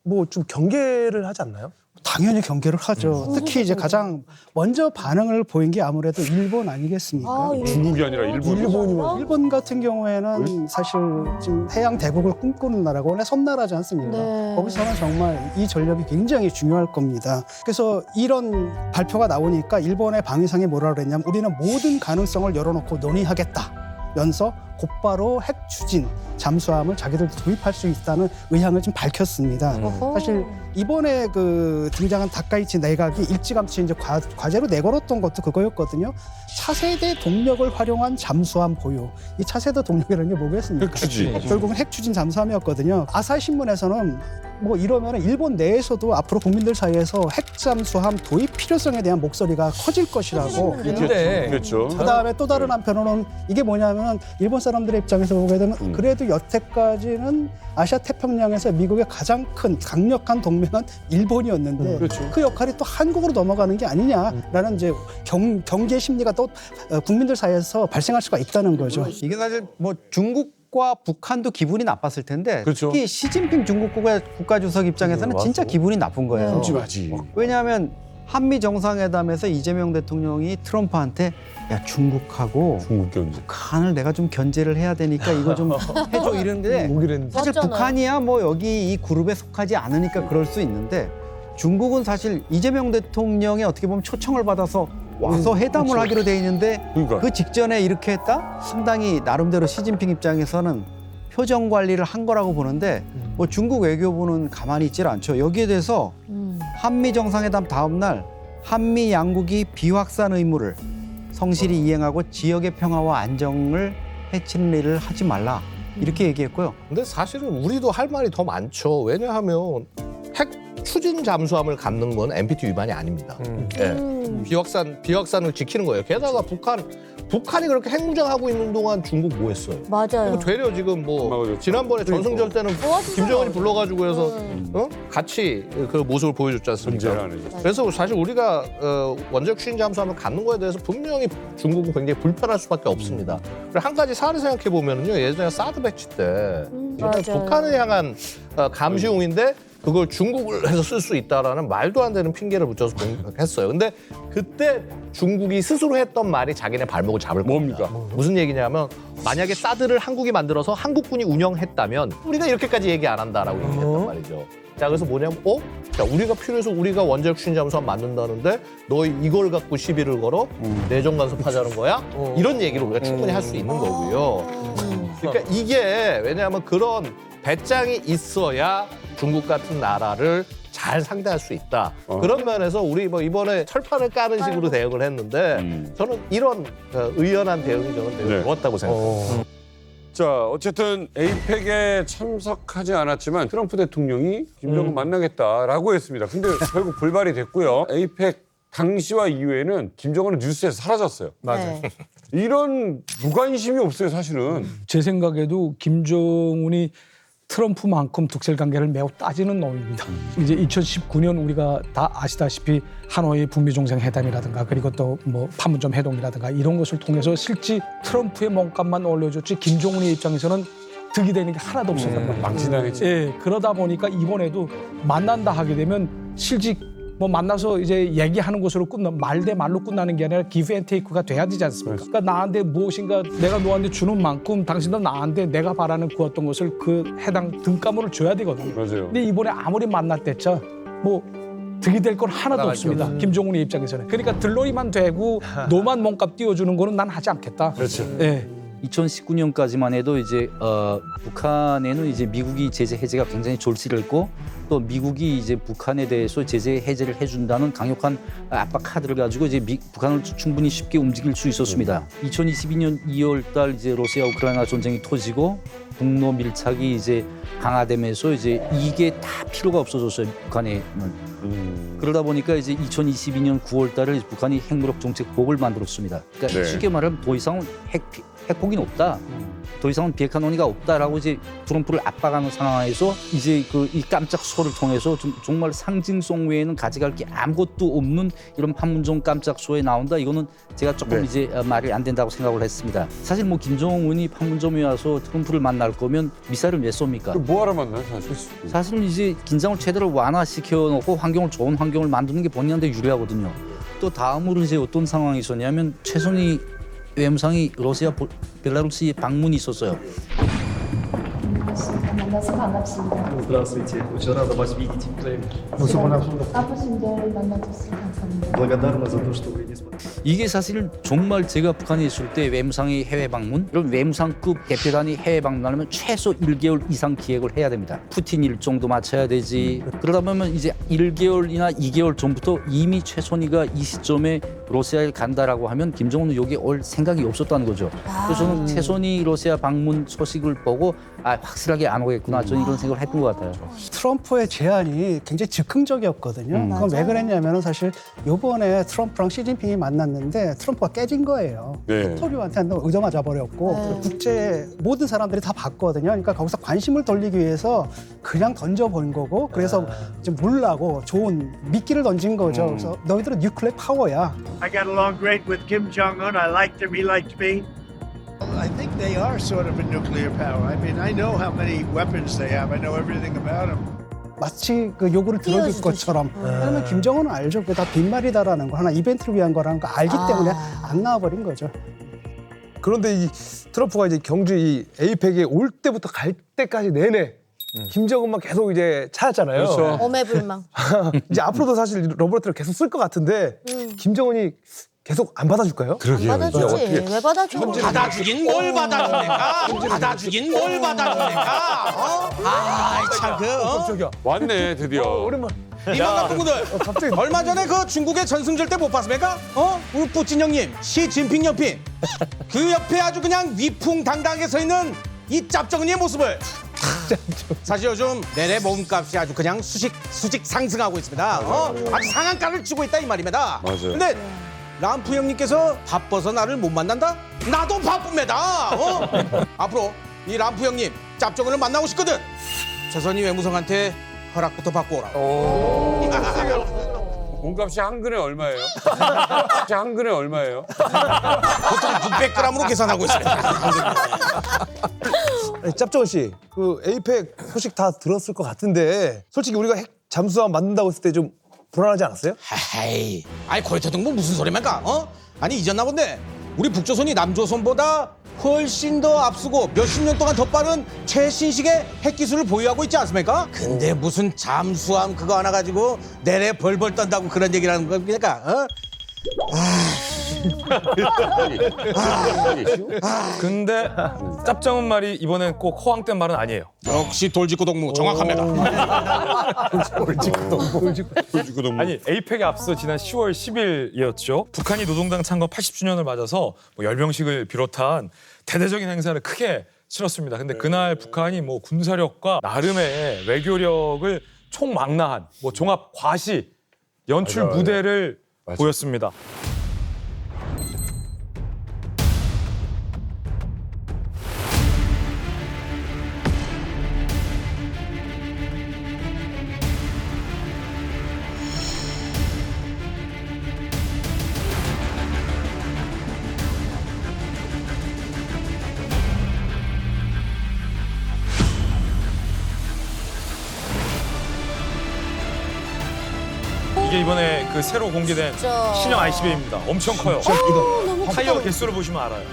뭐 좀 경계를 하지 않나요? 당연히 경계를 하죠. 특히 이제 가장 먼저 반응을 보인 게 아무래도 일본 아니겠습니까? 중국이 아니라 일본이요. 일본 같은 경우에는 사실 지금 해양 대국을 꿈꾸는 나라고 원래 섬나라지 않습니까? 네. 거기서는 정말 이 전력이 굉장히 중요할 겁니다. 그래서 이런 발표가 나오니까 일본의 방위상이 뭐라 그랬냐면 우리는 모든 가능성을 열어놓고 논의하겠다면서 곧바로 핵 추진 잠수함을 자기들도 도입할 수 있다는 의향을 좀 밝혔습니다. 사실 이번에 그 등장한 다카이치 내각이 일찌감치 이제 과제로 내걸었던 것도 그거였거든요. 차세대 동력을 활용한 잠수함 보유. 이 차세대 동력이라는 게 뭐겠습니까? 핵추진. 결국은 핵추진 잠수함이었거든요. 아사히 신문에서는 뭐 이러면 일본 내에서도 앞으로 국민들 사이에서 핵잠수함 도입 필요성에 대한 목소리가 커질 것이라고. 그렇죠. 그다음에 또 다른 한편으로는 이게 뭐냐면 일본 사람들의 입장에서 보게 되면 그래도 여태까지는 아시아 태평양에서 미국의 가장 큰 강력한 동맹은 일본이었는데 그 역할이 또 한국으로 넘어가는 게 아니냐라는 이제 경계 심리가 또 국민들 사이에서 발생할 수가 있다는 거죠. 이게 사실 뭐 중국과 북한도 기분이 나빴을 텐데 그렇죠. 특히 시진핑 중국 국가주석 입장에서는 진짜 기분이 나쁜 거예요. 끔찍하지. 왜냐하면 한미 정상회담에서 이재명 대통령이 트럼프한테 야 중국하고 북한을 내가 좀 견제를 해야 되니까 이거 좀 해줘 이러는데 사실 맞잖아요. 북한이야 뭐 여기 이 그룹에 속하지 않으니까 그럴 수 있는데 중국은 사실 이재명 대통령의 어떻게 보면 초청을 받아서 와서 회담을 하기로 돼 있는데 그 직전에 이렇게 했다? 상당히 나름대로 시진핑 입장에서는 표정 관리를 한 거라고 보는데 뭐 중국 외교부는 가만히 있질 않죠. 여기에 대해서 한미 정상회담 다음 날 한미 양국이 비확산 의무를 성실히 이행하고 지역의 평화와 안정을 해치는 일을 하지 말라 이렇게 얘기했고요. 근데 사실은 우리도 할 말이 더 많죠. 왜냐하면 핵 추진 잠수함을 갖는 건 NPT 위반이 아닙니다. 예. 비확산을 지키는 거예요. 게다가 북한이 그렇게 핵무장하고 있는 동안 중국 뭐 했어요? 맞아요. 되려 지금 뭐 지난번에 전승절 때는 김정은이 불러가지고 해서 같이 그 모습을 보여줬지 않습니까? 그래서 사실 우리가 원자력 추진 잠수함을 갖는 거에 대해서 분명히 중국은 굉장히 불편할 수밖에 없습니다. 그리고 한 가지 사례 생각해 보면요, 예전에 사드 배치 때 북한을 향한 감시용인데 그걸 중국을 해서 쓸 수 있다라는 말도 안 되는 핑계를 붙여서 공격했어요. 근데 그때 중국이 스스로 했던 말이 자기네 발목을 잡을 겁니다. 무슨 얘기냐면 만약에 사드를 한국이 만들어서 한국군이 운영했다면 우리가 이렇게까지 얘기 안 한다라고 얘기했단 말이죠. 자, 그래서 뭐냐면 자, 우리가 필요해서 우리가 원자력 추진 잠수함 만든다는데 너 이걸 갖고 시비를 걸어? 내정 간섭하자는 거야? 이런 얘기를 우리가 충분히 할 수 있는 거고요. 그러니까 이게 왜냐하면 그런 배짱이 있어야 중국 같은 나라를 잘 상대할 수 있다. 그런 면에서 우리 뭐 이번에 철판을 까는 식으로 대응을 했는데 저는 이런 의연한 대응이 저는 되게 좋았다고 생각합니다. 자, 어쨌든 에이펙에 참석하지 않았지만 트럼프 대통령이 김정은 만나겠다라고 했습니다. 근데 결국 불발이 됐고요. 에이펙 당시와 이후에는 김정은은 뉴스에서 사라졌어요. 맞아요. 이런 무관심이 없어요, 사실은. 제 생각에도 김정은이 트럼프만큼 득실 관계를 매우 따지는 놈입니다. 이제 2019년 우리가 다 아시다시피 하노이 북미 정상회담이라든가 그리고 또 뭐 판문점 회동이라든가 이런 것을 통해서 실제 트럼프의 몸값만 올려줬지 김정은의 입장에서는 득이 되는 게 하나도 없었단 말이에요. 망신당했지. 예, 그러다 보니까 이번에도 만난다 하게 되면 실직 뭐 만나서 이제 얘기하는 것으로 말 대 말로 끝나는 게 아니라 기브 앤 테이크가 돼야 되지 않습니까? 그러니까 나한테 무엇인가 내가 너한테 주는 만큼 당신도 나한테 내가 바라는 그 어떤 것을 그 해당 등가물을 줘야 되거든요. 맞아요. 근데 이번에 아무리 만났댔자 뭐 득이 될 건 하나도 없습니다. 김정은의 입장에서는. 그러니까 들러리만 되고 너만 몸값 띄워주는 거는 난 하지 않겠다. 그렇죠. 예. 2019년까지만 해도 이제 북한에는 이제 미국이 제재 해제가 굉장히 졸지를 또 미국이 이제 북한에 대해서 제재 해제를 해준다는 강력한 압박 카드를 가지고 이제 북한을 충분히 쉽게 움직일 수 있었습니다. 2022년 2월달 이제 러시아 우크라이나 전쟁이 터지고 북러 밀착이 이제 강화되면서 이제 이게 다 필요가 없어졌어요 북한에는. 그러다 보니까 이제 2022년 9월달에 북한이 핵무력 정책법을 만들었습니다. 그러니까 네. 쉽게 말하면 더 이상은 핵폭기는 없다. 더 이상은 비핵화 논의가 없다라고 이제 트럼프를 압박하는 상황에서 이제 그 이 깜짝 쇼를 통해서 정말 상징성 외에는 가져갈 게 아무것도 없는 이런 판문점 깜짝 쇼에 나온다. 이거는 제가 조금 네. 이제 말이 안 된다고 생각을 했습니다. 사실 뭐 김정은이 판문점에 와서 트럼프를 만날 거면 미사일을 왜 쏩니까? 뭐하러 만나요 사실? 사실 이제 긴장을 최대로 완화시켜 놓고 좋은 환경을 만드는 게 본인한테 유리하거든요. 또 다음으로 이제 어떤 상황이 있었냐면 최선희 외무상이 러시아 벨라루스에 방문이 있었어요. 만나서 반갑습니다. Здравствуйте. Очень рада вас видеть. 바쁘신데 만나줘서 감사합니다. Благодарна за то, что вы не смотрите. 이게 사실 정말 제가 북한에 있을 때 외무상이 해외 방문, 이런 외무상급 대표단이 해외 방문하려면 최소 1개월 이상 기획을 해야 됩니다. 푸틴 일정도 맞춰야 되지. 그러다 보면 이제 1개월이나 2개월 전부터 이미 최선희가 이 시점에 러시아에 간다라고 하면 김정은은 여기 올 생각이 없었다는 거죠. 그래서 저는 최선희 러시아 방문 소식을 보고 확실하게 안 오겠구나. 저는 이런 생각을 했던 것 같아요. 트럼프의 제안이 굉장히 즉흥적이었거든요. 그건 왜 그랬냐면 사실 이번에 트럼프랑 시진핑이 만났는데 트럼프가 깨진 거예요. 네. 토류한테 의도 맞아 버렸고 국제 모든 사람들이 다 봤거든요. 그러니까 거기서 관심을 돌리기 위해서 그냥 던져본 거고 그래서 이제 물라고 좋은 미끼를 던진 거죠. 그래서 너희들은 뉴클리어 파워야. I got along great with Kim Jong-un. I liked him. He liked me. I think they are sort of a nuclear power. I mean, I know how many weapons they have. I know everything about them. 마치 그 요구를 들어줄 것처럼. 그러면 김정은은 알죠. 그게 다 빈말이다라는 거, 하나 이벤트를 위한 거라는 거 알기 때문에 안 나와버린 거죠. 그런데 이 트럼프가 이제 경주 이 에이펙에 올 때부터 갈 때까지 내내 김정은만 계속 이제 찾았잖아요. 그렇죠. 오매불망. 이제 앞으로도 사실 러브레터를 계속 쓸 것 같은데 김정은이 계속 안 받아줄까요? 그러게요. 받아주지. 왜 받아줘? 받아주긴 뭘 받아줍니까? 받아주긴 뭘 받아줍니까? 깜짝이야. 왔네 드디어. 오랜만. 이만 같은 분들 얼마 전에 그 중국의 전승절 때 못 봤습니까? 우리 푸틴 형님, 시진핑 옆에 그 옆에 아주 그냥 위풍당당하게 서 있는 이 짭정이의 모습을 사실 요즘 내래 몸값이 아주 그냥 수직 상승하고 있습니다. 아주 상한가를 치고 있다 이 말입니다. 맞아요. 근데 람프 형님께서 바빠서 나를 못 만난다? 나도 바쁩니다. 앞으로 이 람프 형님 짭정을 만나고 싶거든. 최선희 외무성한테 허락부터 받고 오라고. 몸값이 한 근에 얼마예요? 한 근에 얼마예요? 보통 600g으로 계산하고 있습니다. 짭정은 씨, 그 에이펙 소식 다 들었을 것 같은데 솔직히 우리가 핵 잠수함 만든다고 했을 때 좀 불안하지 않았어요? 에이, 아니 거기서든 뭐 무슨 소리입니까? 아니 이전나 본데 우리 북조선이 남조선보다 훨씬 더 앞서고 몇십 년 동안 더 빠른 최신식의 핵기술을 보유하고 있지 않습니까? 근데 무슨 잠수함 그거 하나 가지고 내래 벌벌 떤다고 그런 얘기를 하는 겁니까? 근데 짭정은 말이 이번엔 꼭 허황된 말은 아니에요. 역시 돌직구 동무 정확합니다. 돌직구 동무. 아니 에이펙에 앞서 지난 10월 10일이었죠. 북한이 노동당 창건 80주년을 맞아서 뭐 열병식을 비롯한 대대적인 행사를 크게 치렀습니다. 근데 그날 북한이 뭐 군사력과 나름의 외교력을 총망라한 뭐 종합 과시 연출 맞아. 무대를 보였습니다. 이게 이번에 그 새로 공개된 진짜. 신형 ICBM입니다. 엄청 커요. 너무 타이어 크다. 개수를 보시면 알아요.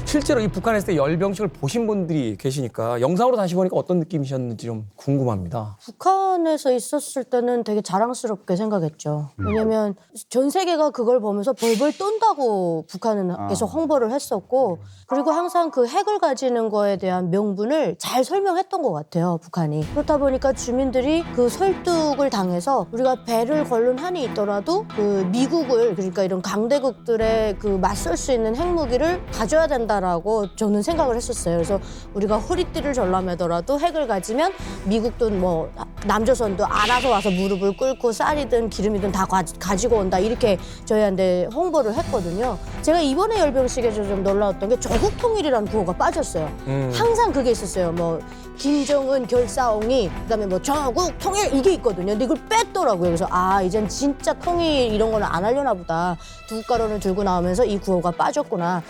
실제로 이 북한에 있을 때 열병식을 보신 분들이 계시니까 영상으로 다시 보니까 어떤 느낌이셨는지 좀 궁금합니다. 북한에서 있었을 때는 되게 자랑스럽게 생각했죠. 왜냐면 전 세계가 그걸 보면서 벌벌 떤다고 북한에서 홍보를 했었고, 그리고 항상 그 핵을 가지는 거에 대한 명분을 잘 설명했던 것 같아요, 북한이. 그렇다 보니까 주민들이 그 설득을 당해서 우리가 배를 걸른 한이 있더라도 그 미국을, 그러니까 이런 강대국들의 그 맞설 수 있는 핵무기를 가져야 된다라고 저는 생각을 했었어요. 그래서 우리가 허리띠를 절라매더라도 핵을 가지면 미국도 뭐 남조선도 알아서 와서 무릎을 꿇고 쌀이든 기름이든 다 가지고 온다, 이렇게 저희한테 홍보를 했거든요. 제가 이번에 열병식에서 좀 놀라웠던 게 조국 통일이라는 구호가 빠졌어요. 항상 그게 있었어요. 뭐 김정은 결사옹이, 그다음에 뭐 조국 통일 이게 있거든요. 근데 이걸 뺐더라고요. 그래서 이젠 진짜 통일 이런 거는 안 하려나 보다. 두 국가론을 들고 나오면서 이 구호가 빠졌구나.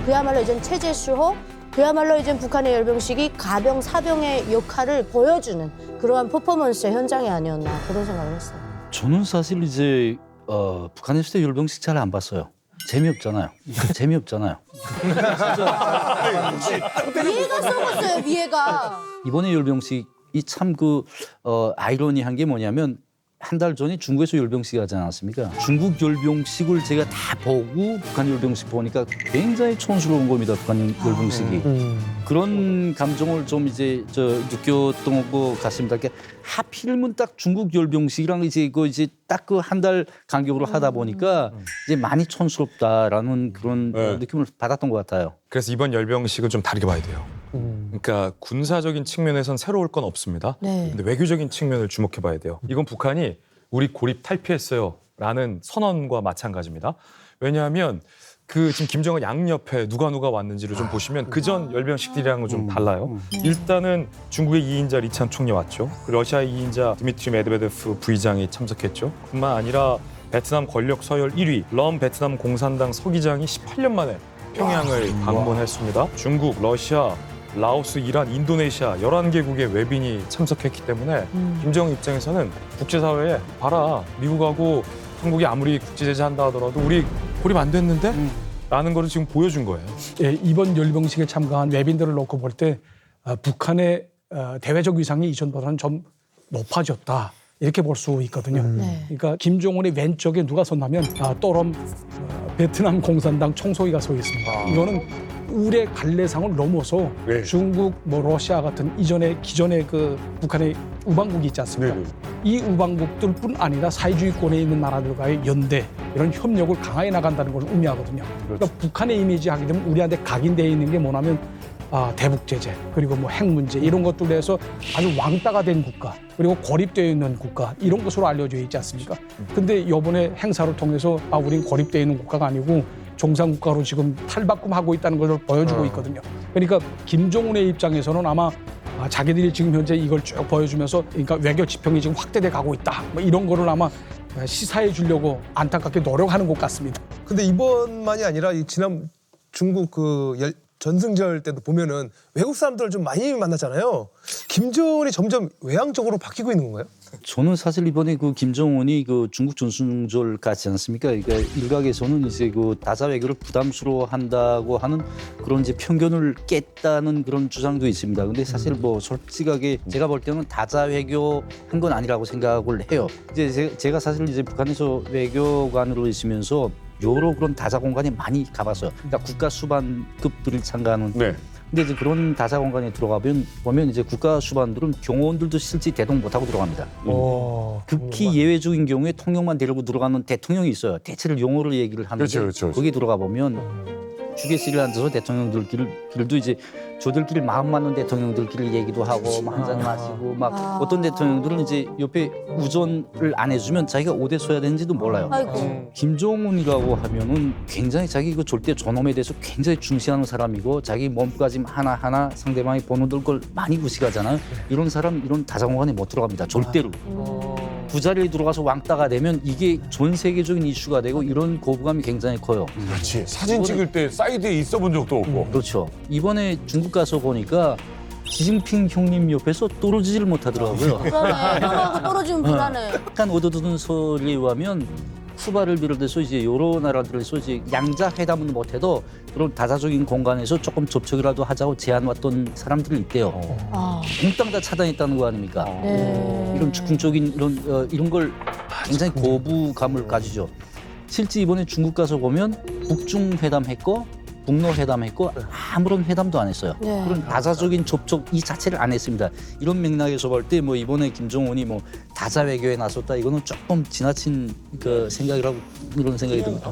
그야말로 이젠 체제 수호, 그야말로 이젠 북한의 열병식이 가병 사병의 역할을 보여주는 그러한 퍼포먼스의 현장이 아니었나, 그런 생각을 했어요. 저는 사실 이제 북한에서 때 열병식 잘 안 봤어요. 재미없잖아요. 재미없잖아요. 위에가 썩었어요, 위에가. 이번에 열병식이 참 아이러니한 게 뭐냐면, 한 달 전에 중국에서 열병식 하지 않았습니까? 중국 열병식을 제가 다 보고 북한 열병식 보니까 굉장히 촌스러운 겁니다, 북한 열병식이. 그런 감정을 좀 이제 느꼈던 것 같습니다. 그러니까 하필이면 딱 중국 열병식이랑 이제 딱 그 한 달 간격으로 하다 보니까 이제 많이 촌스럽다라는 그런 느낌을 받았던 것 같아요. 그래서 이번 열병식은 좀 다르게 봐야 돼요. 그러니까 군사적인 측면에선 새로울 건 없습니다. 네. 근데 외교적인 측면을 주목해 봐야 돼요. 이건 북한이 우리 고립 탈피했어요 라는 선언과 마찬가지입니다. 왜냐하면 그 지금 김정은 양옆에 누가 왔는지를 좀 보시면 그전 열병식들이랑은 좀 달라요. 일단은 중국의 2인자 리찬 총리 왔죠. 그 러시아의 2인자 드미트리 메드베데프 부의장이 참석했죠. 뿐만 아니라 베트남 권력 서열 1위 럼 베트남 공산당 서기장이 18년 만에 평양을 방문했습니다. 중국, 러시아, 라오스, 이란, 인도네시아 11개국의 외빈이 참석했기 때문에 김정은 입장에서는 국제사회에 봐라, 미국하고 한국이 아무리 국제 제재한다 하더라도 우리 고립 안 됐는데? 라는 거를 지금 보여준 거예요. 예, 이번 열병식에 참가한 외빈들을 놓고 볼 때 북한의 대외적 위상이 이전보다는 좀 높아졌다, 이렇게 볼 수 있거든요. 그러니까 김정은의 왼쪽에 누가 섰냐면 또럼 베트남 공산당 총소기가 서 있습니다. 이거는 우리의 갈래상을 넘어서 중국, 러시아 같은 기존의 그 북한의 우방국이 있지 않습니까? 이 우방국들뿐 아니라 사회주의권에 있는 나라들과의 연대, 이런 협력을 강화해 나간다는 걸 의미하거든요. 그러니까 북한의 이미지 하게 되면 우리한테 각인되어 있는 게 뭐냐면 대북 제재, 그리고 뭐 핵 문제, 이런 것들로 해서 아주 왕따가 된 국가, 그리고 고립되어 있는 국가, 이런 것으로 알려져 있지 않습니까? 근데 이번에 행사를 통해서 우린 고립되어 있는 국가가 아니고 종상국가로 지금 탈바꿈하고 있다는 것을 보여주고 있거든요. 그러니까 김정은의 입장에서는 아마 자기들이 지금 현재 이걸 쭉 보여주면서, 그러니까 외교 지평이 지금 확대돼 가고 있다, 뭐 이런 거를 아마 시사해 주려고 안타깝게 노력하는 것 같습니다. 근데 이번만이 아니라 지난 중국 전승절 때도 보면은 외국 사람들을 좀 많이 만났잖아요. 김정은이 점점 외향적으로 바뀌고 있는 건가요? 저는 사실 이번에 그 김정은이 그 중국 전승절 가지 않습니까? 그러니까 일각에서는 이제 그 다자 외교를 부담스러워한다고 하는 그런 이제 편견을 깼다는 그런 주장도 있습니다. 근데 사실 뭐 솔직하게 제가 볼 때는 다자 외교 한 건 아니라고 생각을 해요. 이제 제가 사실 이제 북한에서 외교관으로 있으면서 여러 그런 다자 공간에 많이 가봤어요. 그러니까 국가 수반급들을 참가하는. 네. 근데 이제 그런 다자 공간에 들어가면 보면 이제 국가 수반들은 경호원들도 실제 대동 못하고 들어갑니다. 극히 예외적인 경우에 통역만 데리고 들어가는 대통령이 있어요. 대체로 용어를 얘기를 하는데 그렇죠. 거기 들어가 보면 휴게실에 앉아서 대통령들끼리도 이제 저들끼리 마음 맞는 대통령들끼리 얘기도 하고 막 한잔 마시고 막 어떤 대통령들은 이제 옆에 우전을 안 해주면 자기가 어디 서야 되는지도 몰라요. 김정은이라고 하면은 굉장히 자기 그 절대 존엄에 대해서 굉장히 중시하는 사람이고 자기 몸가짐 하나하나 상대방이 보는 걸 많이 무시하잖아요. 이런 사람 이런 다자공간에 못 들어갑니다. 절대로. 그 자리에 들어가서 왕따가 되면 이게 전 세계적인 이슈가 되고 이런 거부감이 굉장히 커요. 그렇지. 사진 찍을 때 사이드에 있어 본 적도 없고. 그렇죠. 이번에 중국 가서 보니까 시진핑 형님 옆에서 떨어지질 못하더라고요. 불안해. 형하고 떨어지면 불안해. 약간 얻어두는 소리에 의하면 쿠바를 비롯해서 이제 여러 나라들에서 이제 양자 회담은 못해도 그런 다자적인 공간에서 조금 접촉이라도 하자고 제안 왔던 사람들이 있대요. 몽땅 다 차단했다는 거 아닙니까? 이런 즉흥적인 이런 걸 굉장히 거부감을 가지죠. 실제 이번에 중국 가서 보면 북중 회담했고 북러 회담했고 아무런 회담도 안 했어요. 그런 다자적인 접촉 이 자체를 안 했습니다. 이런 맥락에서 볼 때 뭐 이번에 김정은이 뭐 다자 외교에 나섰다 이거는 조금 지나친 그 생각이라고 이런 생각이 듭니다.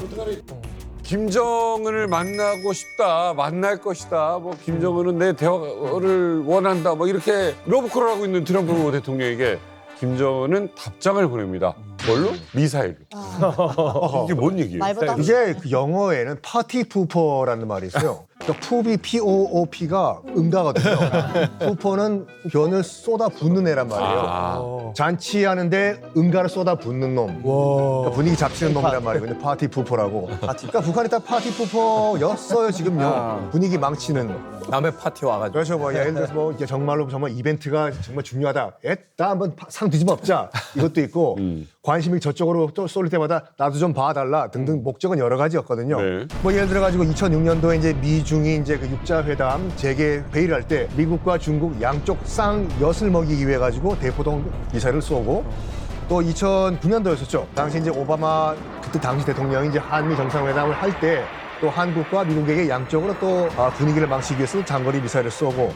김정은을 만나고 싶다, 만날 것이다. 뭐 김정은은 내 대화를 원한다. 뭐 이렇게 러브콜을 하고 있는 트럼프 대통령에게 김정은은 답장을 보냅니다. 뭘로? 미사일로. 이게 뭔 얘기예요? 이게 그 영어에는 파티 푸퍼라는 말이 있어요. 그러니까 푸비 P-O-O-P가 응가거든요. 푸퍼는 변을 쏟아 붓는 애란 말이에요. 잔치하는데 응가를 쏟아 붓는 놈. 그러니까 분위기 잡치는 놈이란 말이에요. 근데 파티 푸퍼라고. 그러니까 북한이 딱 파티 푸퍼였어요 지금요. 분위기 망치는. 남의 파티 와가지고. 그렇죠. 뭐 예를 들어서 뭐 이게 정말로 정말 이벤트가 정말 중요하다. 나 한번 상 뒤집어 엎자. 이것도 있고 관심이 저쪽으로 또 쏠릴 때마다 나도 좀 봐달라 등등 목적은 여러 가지였거든요. 뭐 예를 들어 가지고 2006년도에 이제 미중이 이제 그 육자회담 재개 회의를 할 때 미국과 중국 양쪽 쌍엿을 먹이기 위해 가지고 대포동 미사일을 쏘고 또 2009년도였었죠. 당시 이제 오바마 그때 당시 대통령이 이제 한미 정상회담을 할 때 또 한국과 미국에게 양쪽으로 또 분위기를 망치기 위해서 장거리 미사일을 쏘고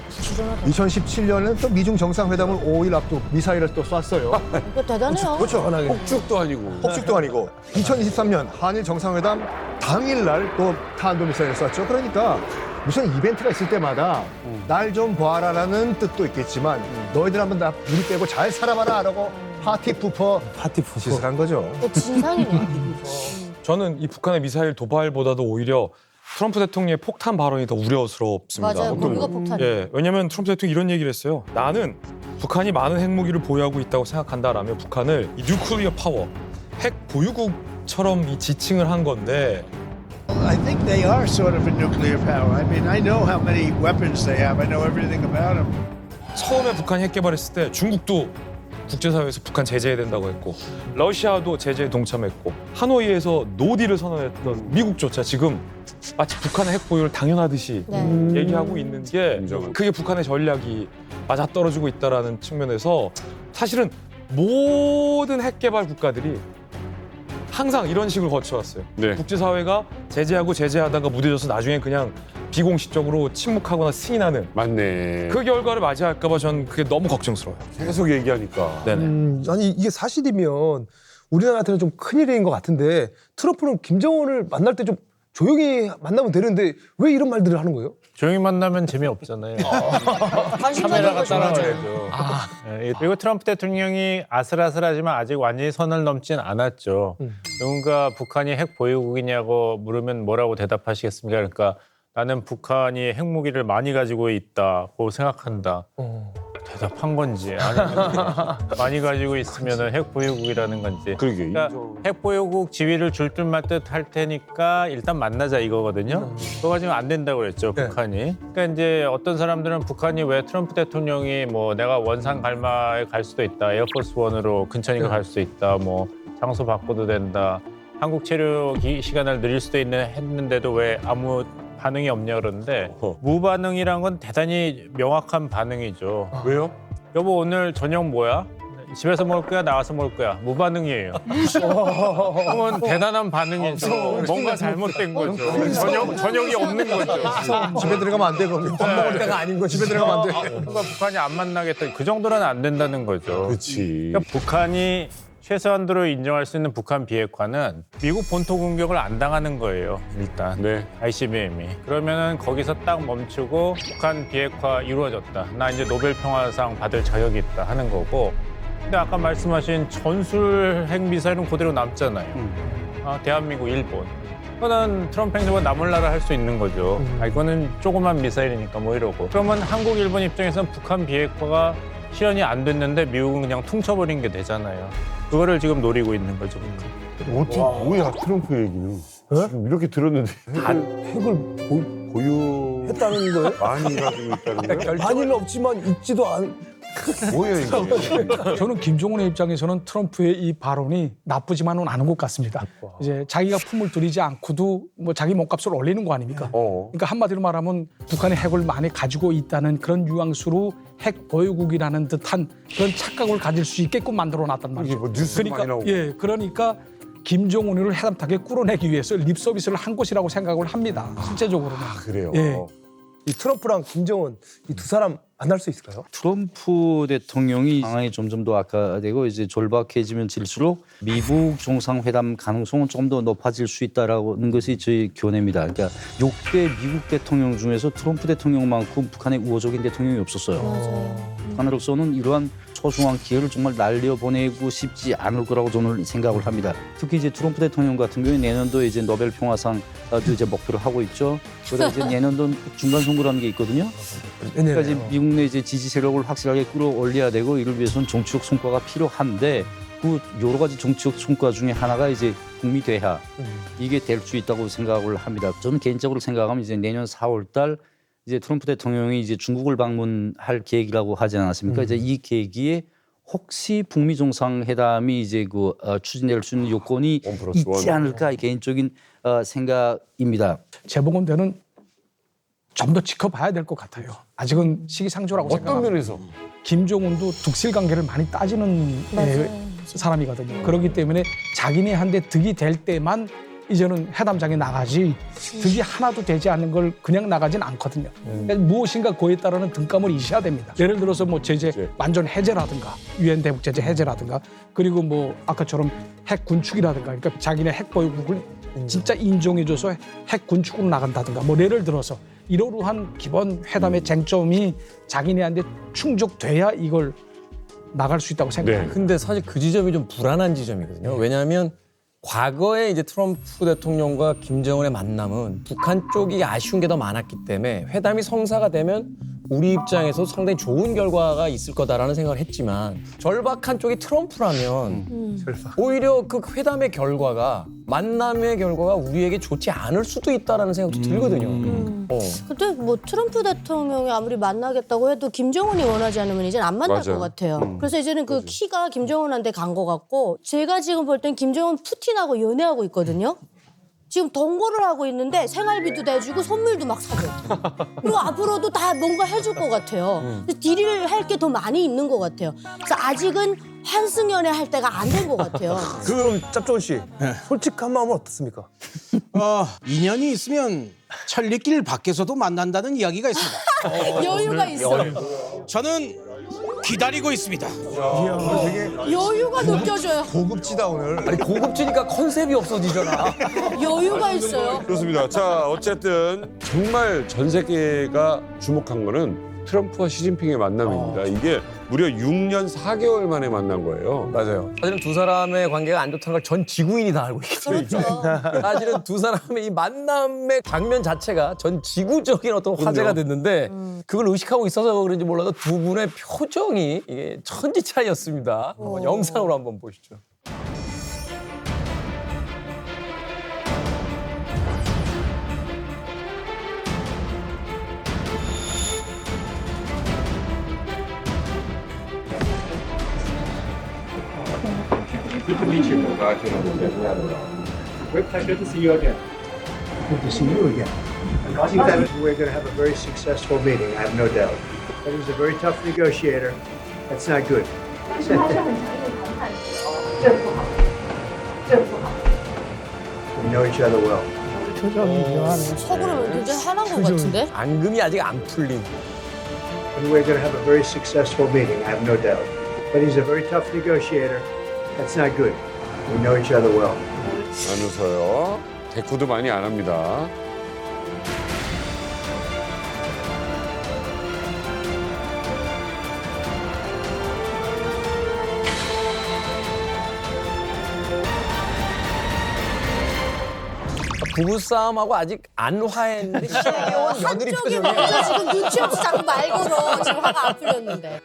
2017년에는 또 미중 정상회담을 5일 앞두고 미사일을 또 쐈어요. 이거 대단해요. 그렇죠. 폭죽도 아니고. 폭죽도 아니고 2023년 한일 정상회담 당일날 또 탄도미사일을 쐈죠. 그러니까 무슨 이벤트가 있을 때마다 날 좀 봐라라는 뜻도 있겠지만 너희들 한번 나 우리 빼고 잘 살아봐라 라고 파티 푸퍼 짓을 한 거죠. 진상이네. 저는 이 북한의 미사일 도발보다도 오히려 트럼프 대통령의 폭탄 발언이 더 우려스럽습니다. 맞아요. 거기가 폭탄이에요. 예, 왜냐하면 트럼프 대통령이 이런 얘기를 했어요. 나는 북한이 많은 핵무기를 보유하고 있다고 생각한다라며 북한을 이 뉴클리어 파워, 핵 보유국처럼 이 지칭을 한 건데 I think they are sort of a nuclear power. I mean, I know how many weapons they have. I know everything about them. 처음에 북한이 핵 개발했을 때 중국도 국제사회에서 북한 제재해야 된다고 했고 러시아도 제재에 동참했고 하노이에서 노딜을 선언했던 미국조차 지금 마치 북한의 핵 보유를 당연하듯이 얘기하고 있는 게 그게 북한의 전략이 맞아떨어지고 있다는 측면에서 사실은 모든 핵 개발 국가들이 항상 이런 식으로 거쳐왔어요. 국제사회가 제재하다가 무뎌져서 나중에 그냥 비공식적으로 침묵하거나 승인하는. 맞네. 그 결과를 맞이할까 봐 전 그게 너무 걱정스러워요. 계속 얘기하니까. 네네. 아니 이게 사실이면 우리나라한테는 좀 큰일인 것 같은데 트럼프는 김정은을 만날 때 좀 조용히 만나면 되는데 왜 이런 말들을 하는 거예요? 조용히 만나면 재미없잖아요. 카메라가 따라가야죠. 그리고 트럼프 대통령이 아슬아슬하지만 아직 완전히 선을 넘진 않았죠. 누군가 북한이 핵 보유국이냐고 물으면 뭐라고 대답하시겠습니까? 그러니까 나는 북한이 핵무기를 많이 가지고 있다고 생각한다. 대답한 건지 아니면 많이 가지고 있으면 핵 보유국이라는 건지. 그러니까 핵 보유국 지위를 줄 듯 말 듯 할 테니까 일단 만나자 이거거든요. 그거가 지금 안 된다고 그랬죠, 북한이. 그러니까 이제 어떤 사람들은 북한이 왜 트럼프 대통령이 뭐 내가 원산 갈마에 갈 수도 있다, 에어포스 원으로 근처니까 갈 수도 있다, 뭐 장소 바꿔도 된다, 한국 체류 시간을 늘릴 수도 있는 했는데도 왜 아무 반응이 없냐 그러는데 무반응이란 건 대단히 명확한 반응이죠. 왜요? 여보 오늘 저녁 뭐야? 집에서 먹을 거야? 나와서 먹을 거야? 무반응이에요. 그러면 대단한 반응이죠. 뭔가 잘못된 거죠. 저녁이 없는 거죠. 집에 들어가면 안 돼. 그럼 밥 먹을 때가 아닌 거 집에 들어가면 안 돼. 뭔가 북한이 안 만나겠다. 그 정도는 안 된다는 거죠. 그렇지. 그러니까 북한이 최소한도로 인정할 수 있는 북한 비핵화는 미국 본토 공격을 안 당하는 거예요. 일단 ICBM이. 그러면은 거기서 딱 멈추고 북한 비핵화 이루어졌다. 나 이제 노벨 평화상 받을 자격이 있다 하는 거고. 근데 아까 말씀하신 전술 핵 미사일은 그대로 남잖아요. 대한민국, 일본. 그거는 트럼프 행정부가 나몰라라 할 수 있는 거죠. 이거는 조그만 미사일이니까 뭐 이러고. 그러면 한국, 일본 입장에서는 북한 비핵화가 실현이 안 됐는데 미국은 그냥 퉁쳐버린 게 되잖아요. 그거를 지금 노리고 있는 거죠. 어떻게 뭐야 트럼프 얘기는? 지금 이렇게 들었는데 핵을 보유했다는 거예요? 많이 가지고 있다는 거예요? 많이는 없지만 있지도 않. 뭐예요 이게? 저는 김정은의 입장에서는 트럼프의 이 발언이 나쁘지만은 않은 것 같습니다. 이제 자기가 품을 들이지 않고도 뭐 자기 몸값을 올리는 거 아닙니까? 그러니까 한마디로 말하면 북한이 핵을 많이 가지고 있다는 그런 뉘앙스로 핵 보유국이라는 듯한 그런 착각을 가질 수 있게끔 만들어놨단 말이죠. 뭐 뉴스 많이 나오고. 그러니까 김정은을 해담타게 끌어내기 위해서 립 서비스를 한 것이라고 생각을 합니다. 실제적으로는. 그래요. 이 트럼프랑 김정은 이 두 사람 만날 수 있을까요? 트럼프 대통령이 상황이 점점 더 악화되고 이제 절박해지면 질수록 미국 정상회담 가능성은 조금 더 높아질 수 있다라는 것이 저희 견해입니다. 그러니까 6대 미국 대통령 중에서 트럼프 대통령만큼 북한의 우호적인 대통령이 없었어요. 북한으로서는 이러한 소중한 기회를 정말 날려보내고 싶지 않을 거라고 저는 생각을 합니다. 특히 이제 트럼프 대통령 같은 경우에 내년도에 이제 노벨 평화상도 이제 목표를 하고 있죠. 그러다 이제 내년도 중간 선거라는 게 있거든요. 그러니까 이제 미국 내 이제 지지 세력을 확실하게 끌어올려야 되고 이를 위해서는 정치적 성과가 필요한데 그 여러 가지 정치적 성과 중에 하나가 이제 북미 대화 이게 될 수 있다고 생각을 합니다. 저는 개인적으로 생각하면 이제 내년 4월달 이제 트럼프 대통령이 이제 중국을 방문할 계획이라고 하지 않았습니까? 이제 이 계기에 혹시 북미 정상회담이 이제 추진될 수 있는 요건이 있지 않을까 개인적인 생각입니다. 제 보건대는 좀 더 지켜봐야 될 것 같아요. 아직은 시기상조라고 생각합니다. 어떤 면에서? 김정은도 득실 관계를 많이 따지는 사람이거든요. 그렇기 때문에 자기네한테 득이 될 때만 이제는 회담장에 나가지 득이 하나도 되지 않는 걸 그냥 나가진 않거든요. 그러니까 무엇인가 그에 따르는 등감을 있어야 됩니다. 예를 들어서 뭐 제재 완전 해제라든가 유엔 대북 제재 해제라든가 그리고 뭐 아까처럼 핵 군축이라든가 그러니까 자기네 핵 보유국을 진짜 인정해줘서 핵 군축으로 나간다든가 뭐 예를 들어서 이러한 기본 회담의 쟁점이 자기네한테 충족돼야 이걸 나갈 수 있다고 생각합니다. 근데 사실 그 지점이 좀 불안한 지점이거든요. 왜냐하면 과거에 이제 트럼프 대통령과 김정은의 만남은 북한 쪽이 아쉬운 게 더 많았기 때문에 회담이 성사가 되면 우리 입장에서 상당히 좋은 결과가 있을 거다라는 생각을 했지만 절박한 쪽이 트럼프라면 오히려 그 회담의 결과가 만남의 결과가 우리에게 좋지 않을 수도 있다라는 생각도 들거든요. 근데 뭐 트럼프 대통령이 아무리 만나겠다고 해도 김정은이 원하지 않으면 이제는 안 만날 것 같아요. 그래서 이제는 그 키가 김정은한테 간 것 같고 제가 지금 볼 땐 김정은 푸틴하고 연애하고 있거든요. 지금 동거를 하고 있는데 생활비도 내주고 선물도 막 사줘. 그리고 앞으로도 다 뭔가 해줄 것 같아요. 딜을 할 게 더 많이 있는 것 같아요. 그래서 아직은 환승연애 할 때가 안 된 것 같아요. 그럼 짭조은 씨 솔직한 마음은 어떻습니까? 인연이 있으면 천리길 밖에서도 만난다는 이야기가 있습니다. 여유가 있어. 저는 기다리고 있습니다. 여유가 느껴져요. 고급지다 오늘. 아니 고급지니까 컨셉이 없어지잖아. 여유가 있어요. 그렇습니다. 자 어쨌든 정말 전 세계가 주목한 거는 트럼프와 시진핑의 만남입니다. 이게 무려 6년 4개월 만에 만난 거예요. 맞아요. 사실은 두 사람의 관계가 안 좋다는 걸 전 지구인이 다 알고 있거든요. 사실은 두 사람의 이 만남의 장면 자체가 전 지구적인 어떤 화제가 됐는데 그걸 의식하고 있어서 그런지 몰라도 두 분의 표정이 이게 천지 차이였습니다. 한번 영상으로 한번 보시죠. Good to meet you. Great pleasure to see you again. Good to see you again. I think that we're going to have a very successful meeting, I have no doubt. But he was a very tough negotiator. That's not good. We know each other well. 서구는 굉장히 화난 것 같은데? 앙금이 아직 안 풀린. And we're going to have a very successful meeting, I have no doubt. But he's a very tough negotiator. That's not good. We know each other well. 안 웃어요. 대꾸도 많이 안 합니다. 부부싸움하고 아직 안 화했는데 시작해 온 며느리 한쪽이 표정이에요. 먼저 지금 눈치 없이 자꾸 말 걸어. 지금 화가 안 풀렸는데.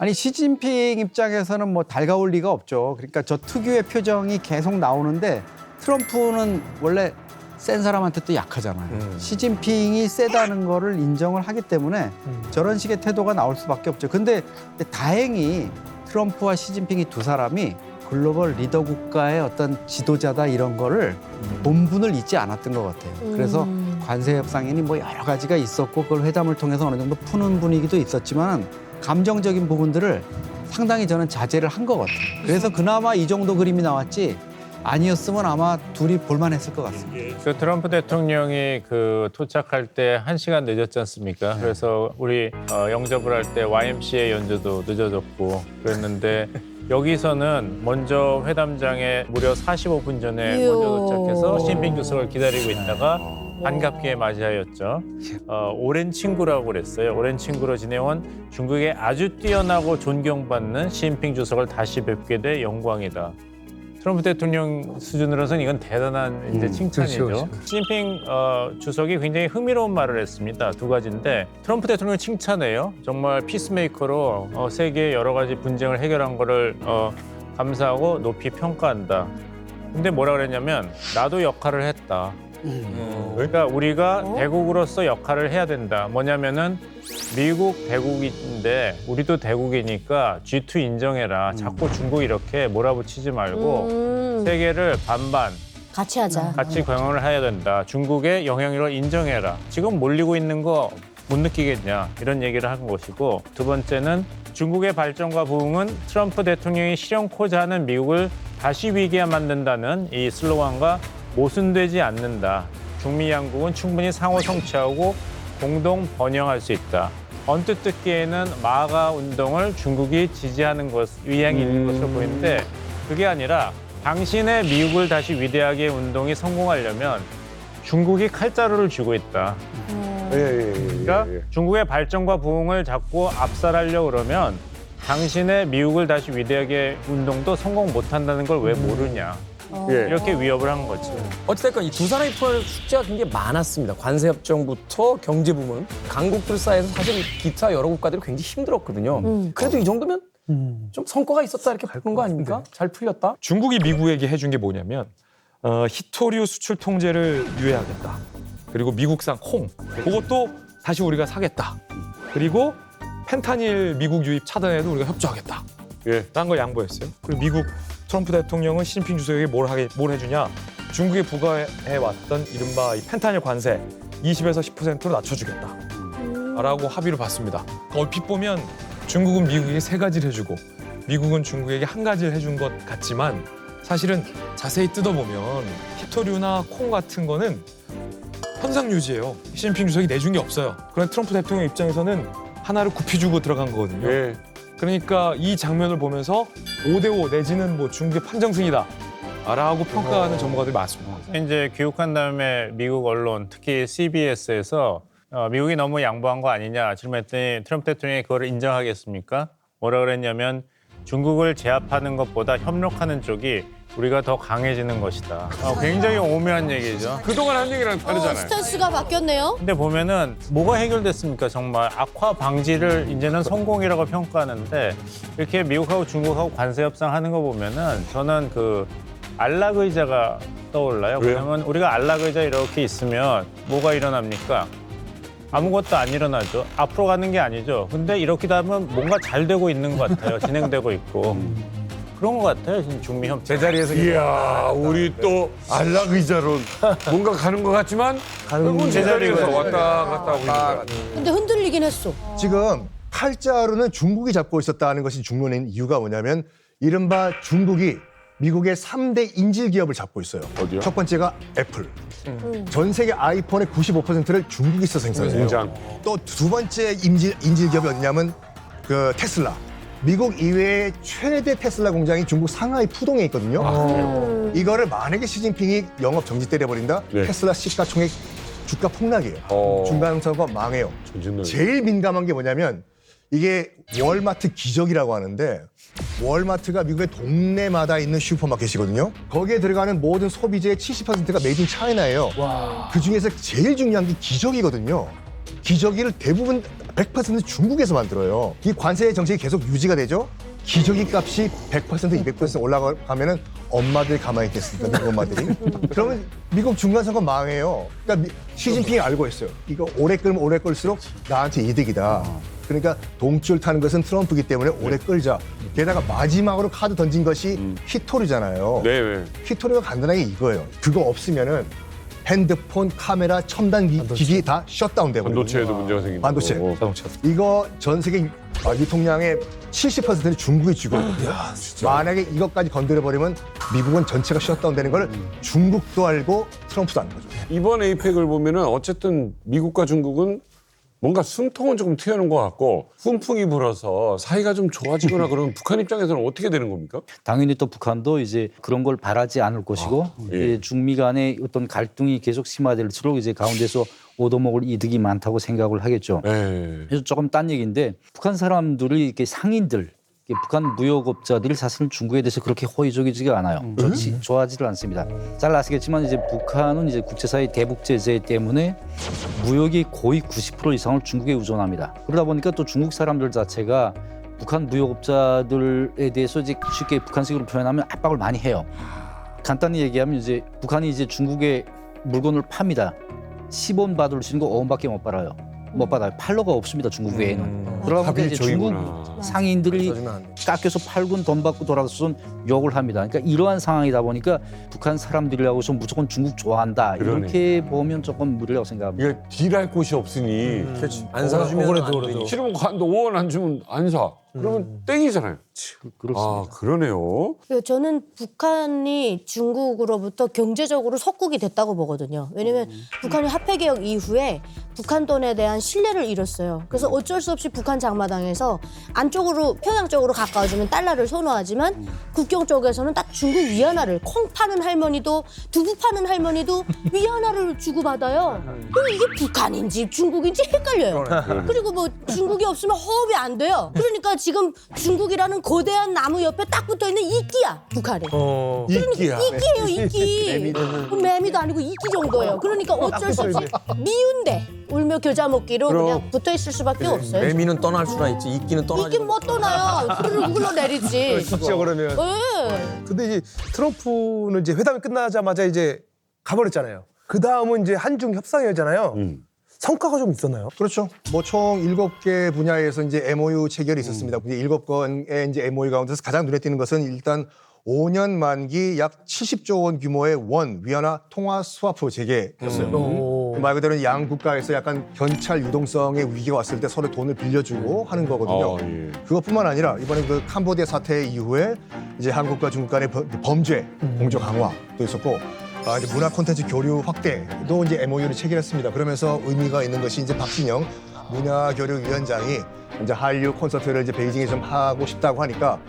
아니 시진핑 입장에서는 뭐 달가울 리가 없죠. 그러니까 저 특유의 표정이 계속 나오는데 트럼프는 원래 센 사람한테 또 약하잖아요. 시진핑이 세다는 거를 인정을 하기 때문에 저런 식의 태도가 나올 수밖에 없죠. 근데 다행히 트럼프와 시진핑이 두 사람이 글로벌 리더 국가의 어떤 지도자다 이런 거를 본분을 잊지 않았던 것 같아요. 그래서 관세 협상이니 뭐 여러 가지가 있었고 그걸 회담을 통해서 어느 정도 푸는 분위기도 있었지만 감정적인 부분들을 상당히 저는 자제를 한 것 같아요. 그래서 그나마 이 정도 그림이 나왔지 아니었으면 아마 둘이 볼만했을 것 같습니다. 그 트럼프 대통령이 그 도착할 때 1시간 늦었지 않습니까? 그래서 우리 영접을 할 때 YMCA 연주도 늦어졌고 그랬는데 여기서는 먼저 회담장에 무려 45분 전에 먼저 도착해서 시진핑 주석을 기다리고 있다가 반갑게 맞이하였죠. 오랜 친구라고 그랬어요. 오랜 친구로 지내온 중국의 아주 뛰어나고 존경받는 시진핑 주석을 다시 뵙게 돼 영광이다. 트럼프 대통령 수준으로서는 이건 대단한 이제 칭찬이죠. 그렇죠. 시진핑 주석이 굉장히 흥미로운 말을 했습니다. 두 가지인데 트럼프 대통령 칭찬해요. 정말 피스메이커로 세계의 여러 가지 분쟁을 해결한 거를 감사하고 높이 평가한다. 근데 뭐라 그랬냐면 나도 역할을 했다. 그러니까 우리가 대국으로서 역할을 해야 된다. 뭐냐면은 미국 대국인데 우리도 대국이니까 G2 인정해라. 자꾸 중국 이렇게 몰아붙이지 말고 세계를 반반 같이 하자. 같이 경영을 해야 된다. 중국의 영향력을 인정해라. 지금 몰리고 있는 거 못 느끼겠냐 이런 얘기를 한 것이고 두 번째는 중국의 발전과 부흥은 트럼프 대통령이 실현코자 하는 미국을 다시 위기에 만든다는 이 슬로건과 모순되지 않는다. 중미 양국은 충분히 상호 성취하고 공동 번영할 수 있다. 언뜻 듣기에는 마가 운동을 중국이 지지하는 것, 위향이 있는 것으로 보이는데 그게 아니라 당신의 미국을 다시 위대하게 운동이 성공하려면 중국이 칼자루를 쥐고 있다. 그러니까 중국의 발전과 부흥을 자꾸 압살하려고 그러면 당신의 미국을 다시 위대하게 운동도 성공 못한다는 걸 왜 모르냐. 이렇게 위협을 한 거지. 어찌됐건 이 두 사람이 풀어낼 숙제가 굉장히 많았습니다. 관세협정부터 경제 부문, 강국들 사이에서 사실 기타 여러 국가들이 굉장히 힘들었거든요. 그래도 이 정도면 좀 성과가 있었다 이렇게 보는 거 아닙니까? 잘 풀렸다. 중국이 미국에게 해준 게 뭐냐면 히토류 수출 통제를 유예하겠다. 그리고 미국산 콩, 그것도 다시 우리가 사겠다. 그리고 펜타닐 미국 유입 차단에도 우리가 협조하겠다. 라는 걸 양보했어요. 그리고 미국 트럼프 대통령은 시진핑 주석에게 뭘 해주냐. 중국에 부과해왔던 이른바 이 펜타닐 관세 20에서 10%로 낮춰주겠다. 라고 합의를 봤습니다. 얼핏 보면 중국은 미국에게 3가지를 해주고 미국은 중국에게 1가지를 해준 것 같지만 사실은 자세히 뜯어보면 히토류나 콩 같은 거는 현상 유지예요. 시진핑 주석이 내준 게 없어요. 그런데 트럼프 대통령 입장에서는 하나를 굽히주고 들어간 거거든요. 그러니까 이 장면을 보면서 5대5 내지는 뭐 중국의 판정승이다 라고 평가하는 전문가들이 많습니다. 이제 귀국한 다음에 미국 언론, 특히 CBS에서 미국이 너무 양보한 거 아니냐 질문했더니 트럼프 대통령이 그걸 인정하겠습니까? 뭐라 그랬냐면 중국을 제압하는 것보다 협력하는 쪽이 우리가 더 강해지는 것이다. 굉장히 오묘한 얘기죠. 그동안 한 얘기랑 다르잖아요. 스탠스가 바뀌었네요. 근데 보면은 뭐가 해결됐습니까? 정말 악화 방지를 이제는 성공이라고 평가하는데 이렇게 미국하고 중국하고 관세 협상하는 거 보면은 저는 그 안락 의자가 떠올라요. 왜요? 왜냐면 우리가 안락 의자 이렇게 있으면 뭐가 일어납니까? 아무것도 안 일어나죠. 앞으로 가는 게 아니죠. 근데 이렇게 되면 뭔가 잘 되고 있는 것 같아요. 진행되고 있고. 그런 것 같아요. 지금 중미 협상. 제자리에서 이야, 우리 또 안락 의자로 뭔가 가는 것 같지만 결국은 제자리에서 왔다 갔다 하고 있는 거야. 근데 흔들리긴 했어. 지금 칼자루는 중국이 잡고 있었다는 것이 중론인 이유가 뭐냐면 이른바 중국이 미국의 3대 인질 기업을 잡고 있어요. 어디요? 첫 번째가 애플. 전 세계 아이폰의 95%를 중국에서 생산해요. 공장. 또 두 번째 인질 기업이 어디냐면 그 테슬라. 미국 이외의 최대 테슬라 공장이 중국 상하이 푸동에 있거든요. 이거를 만약에 시진핑이 영업 정지 때려버린다? 네. 테슬라 시가총액 주가 폭락이에요. 중간 선거 망해요. 제일 민감한 게 뭐냐면 이게 월마트 기적이라고 하는데 월마트가 미국의 동네마다 있는 슈퍼마켓이거든요. 거기에 들어가는 모든 소비재의 70%가 메이드 인 차이나예요. 그중에서 제일 중요한 게 기저귀거든요. 기저귀를 대부분 100% 중국에서 만들어요. 이 관세 정책이 계속 유지가 되죠. 기저귀 값이 100%, 200% 올라가면은 엄마들이 가만히 있겠습니까? 미국 엄마들이. 그러면 미국 중간선거 망해요. 그러니까 시진핑이 알고 있어요. 이거 오래 끌면 오래 끌수록 나한테 이득이다. 그러니까 동줄 타는 것은 트럼프이기 때문에 오래 끌자. 게다가 마지막으로 카드 던진 것이 히토리잖아요. 네. 히토리가 간단하게 이거예요. 그거 없으면은 핸드폰, 카메라, 첨단 기기 다 셧다운 되거든요. 반도체에도 문제가 생긴다. 반도체. 이거 전 세계 유통량의 70%는 중국이 쥐고 있거든요. 만약에 이것까지 건드려버리면 미국은 전체가 셧다운 되는 걸 중국도 알고 트럼프도 아는 거죠. 이번 에이펙을 보면은 어쨌든 미국과 중국은 뭔가 숨통은 조금 트여는 것 같고 훈풍이 불어서 사이가 좀 좋아지거나 그러면 북한 입장에서는 어떻게 되는 겁니까? 당연히 또 북한도 이제 그런 걸 바라지 않을 것이고 이제 중미 간의 어떤 갈등이 계속 심화될수록 이제 가운데서 얻어먹을 이득이 많다고 생각을 하겠죠. 그래서 조금 딴 얘기인데 북한 사람들이 이렇게 상인들 북한 무역업자들이 사실은 중국에 대해서 그렇게 호의적이지가 않아요. 좋아하지를 않습니다. 잘 아시겠지만 이제 북한은 이제 국제사회 대북 제재 때문에 무역이 거의 90% 이상을 중국에 의존합니다. 그러다 보니까 또 중국 사람들 자체가 북한 무역업자들에 대해서 이제 쉽게 북한식으로 표현하면 압박을 많이 해요. 간단히 얘기하면 이제 북한이 이제 중국에 물건을 팝니다. 10원 받을 수 있는 거 5원밖에 못 받아요. 못 받아요. 팔로가 없습니다. 중국 외에는. 그러다 보니까 이제 중국 상인들이 깎여서 팔군 돈 받고 돌아가서는 욕을 합니다. 그러니까 이러한 상황이다 보니까 북한 사람들이라고서 무조건 중국 좋아한다. 이렇게 보면 조금 무리라고 생각합니다. 이게 딜할 곳이 없으니 안 사주면 안 되니. 싫으면 한도 5원 안 주면 안 사. 그러면 땡이잖아요. 그렇습니다. 아, 그러네요. 저는 북한이 중국으로부터 경제적으로 속국이 됐다고 보거든요. 왜냐면 북한이 화폐개혁 이후에 북한 돈에 대한 신뢰를 잃었어요. 그래서 어쩔 수 없이 북한 장마당에서 안쪽으로 평양 쪽으로 가까워지면 달러를 선호하지만 국경 쪽에서는 딱 중국 위안화를 콩 파는 할머니도 두부 파는 할머니도 위안화를 주고받아요. 그럼 이게 북한인지 중국인지 헷갈려요. 그리고 뭐 중국이 없으면 호흡이 안 돼요. 그러니까 지금 중국이라는 거대한 나무 옆에 딱 붙어있는 이끼야, 북한이. 이끼야. 이끼예요, 이끼. 매미도 아니고 이끼 정도예요. 그러니까 어쩔 수 없이 미운데 울며 겨자 먹기로 그냥 붙어있을 수밖에 없어요. 매미는 떠날 수나 있지 이끼는 떠나지. 이끼 못 떠나요. 흐르륵 흘러내리지. 그렇죠, 그러면. 네. 근데 이제 트럼프는 이제 회담이 끝나자마자 이제 가버렸잖아요. 그 다음은 이제 한중 협상이었잖아요. 성과가 좀 있었나요? 그렇죠. 뭐 총 7개 분야에서 이제 MOU 체결이 있었습니다. 근데 7건의 이제 MOU 가운데서 가장 눈에 띄는 것은 일단 5년 만기 약 70조 원 규모의 원 위안화 통화 스와프 재개였어요. 말 그대로 양 국가에서 약간 견찰 유동성의 위기가 왔을 때 서로 돈을 빌려주고 하는 거거든요. 그것뿐만 아니라 이번에 그 캄보디아 사태 이후에 이제 한국과 중국 간의 범죄 공조 강화도 있었고 이제 문화 콘텐츠 교류 확대도 이제 MOU를 체결했습니다. 그러면서 의미가 있는 것이 이제 박진영 문화교류위원장이 이제 한류 콘서트를 이제 베이징에 좀 하고 싶다고 하니까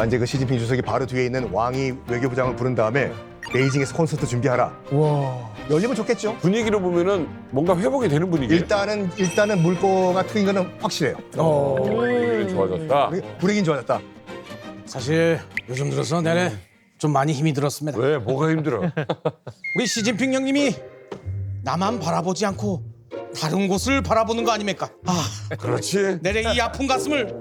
이제 그 시진핑 주석이 바로 뒤에 있는 왕이 외교부장을 부른 다음에 베이징에서 콘서트 준비하라. 와. 열리면 좋겠죠. 분위기로 보면은 뭔가 회복이 되는 분위기예요. 일단은 물꼬가 트인 거는 확실해요. 분위기는 좋아졌다. 분위기는 좋아졌다. 사실 요즘 들어서 내내 좀 많이 힘이 들었습니다. 왜? 뭐가 힘들어? 우리 시진핑 형님이 나만 바라보지 않고 다른 곳을 바라보는 거 아닙니까? 그렇지. 내내 이 아픈 가슴을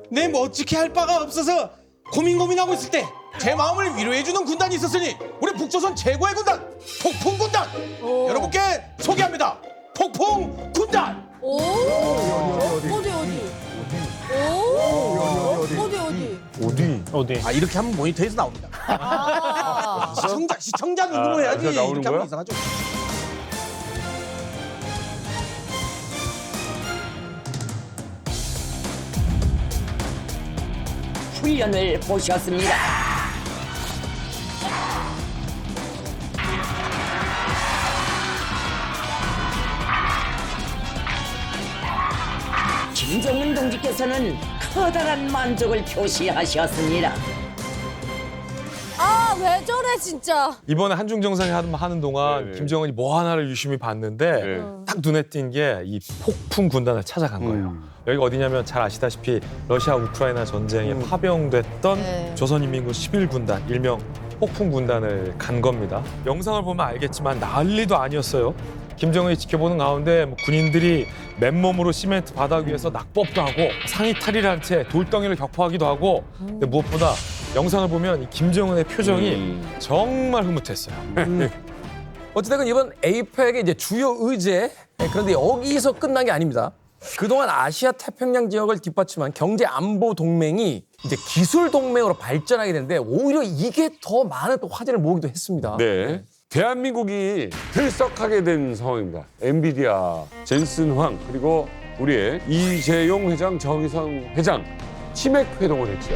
내 멋지게 할 바가 없어서 고민하고 있을 때 제 마음을 위로해주는 군단이 있었으니 우리 북조선 최고의 군단 폭풍 군단 여러분께 소개합니다. 폭풍 군단. 오. 어디? 오. 어디? 아 이렇게 하면 모니터에서 나옵니다. 시청자 눈으로 해야지. 나오는 이렇게 거야? 하면 이상하죠. 훈련을 보셨습니다. 김정은 동지께서는 커다란 만족을 표시하셨습니다. 아, 왜 저래 진짜. 이번에 한중 정상회담 하는 동안 김정은이 뭐 하나를 유심히 봤는데 딱 눈에 띈 게 이 폭풍 군단을 찾아간 거예요. 여기가 어디냐면 잘 아시다시피 러시아 우크라이나 전쟁에 파병됐던 조선인민군 11군단 일명 폭풍 군단을 간 겁니다. 영상을 보면 알겠지만 난리도 아니었어요. 김정은이 지켜보는 가운데 군인들이 맨몸으로 시멘트 바닥 위에서 낙법도 하고 상의 탈의를 한 채 돌덩이를 격파하기도 하고 근데 무엇보다 영상을 보면 이 김정은의 표정이 정말 흐뭇했어요. 어찌됐건 이번 에이펙의 이제 주요 의제 그런데 여기서 끝난 게 아닙니다. 그동안 아시아 태평양 지역을 뒷받침한 경제 안보 동맹이 이제 기술 동맹으로 발전하게 되는데 오히려 이게 더 많은 또 화제를 모으기도 했습니다. 네. 대한민국이 들썩하게 된 상황입니다. 엔비디아, 젠슨 황, 그리고 우리의 이재용 회장, 정의성 회장 치맥 회동을 했죠.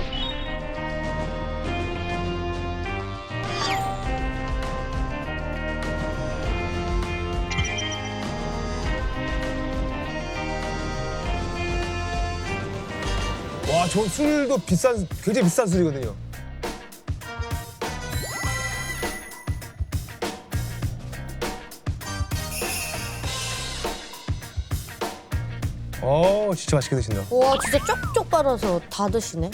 와, 저 술도 굉장히 비싼 술이거든요. 진짜 맛있게 드신다. 와, 진짜 쪽쪽 빨아서 다 드시네.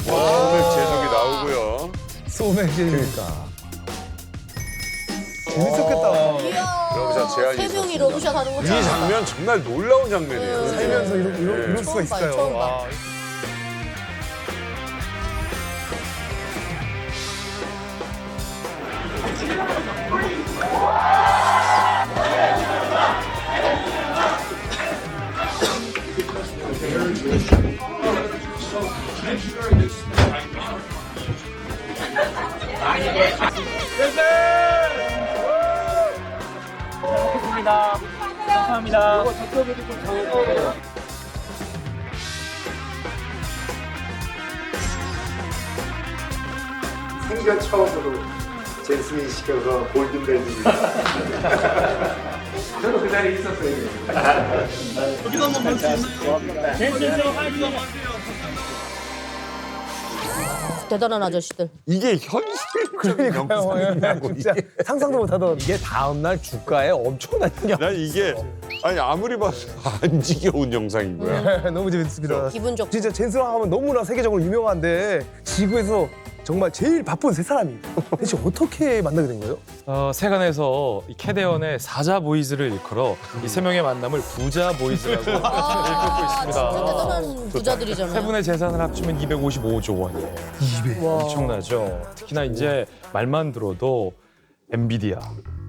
소맥 제조기 나오고요. 소맥 제조기니까. 재밌었겠다. 러브샷 제안이 세 명이 있었습니다. 러브샷 하는 이 거잖아. 장면 정말 놀라운 장면이에요. 살면서 이럴 수가 있을까요? 처음 봐. 와. 감사합니다. 감사합니다. 생전 처음으로 젠슨이 시켜서 골든벨입니다. 저도 그 자리에 있었어요. 여기도 한번 볼 수 있나요? 젠슨 좀 하이도 대단한 아저씨들. 이게 현실적인 영상이냐고. 진짜 상상도 못하던. 이게 다음날 주가에 엄청난 영향. 난 이게 아니 아무리 봐도 안 지겨운 영상인 거야. 너무 재밌습니다. 기분 좋고. 진짜 젠슨 황 하면 너무나 세계적으로 유명한데 지구에서 정말 제일 바쁜 세 사람이 대체 어떻게 만나게 된 거예요? 세간에서 이 캐대언의 사자 보이즈를 일컬어 이 세 명의 만남을 부자 보이즈라고 일컫고 있습니다. 진짜 대단한 부자들이잖아요. 세 분의 재산을 합치면 255조 원이에요. 200. 엄청나죠. 특히나 이제 말만 들어도 엔비디아,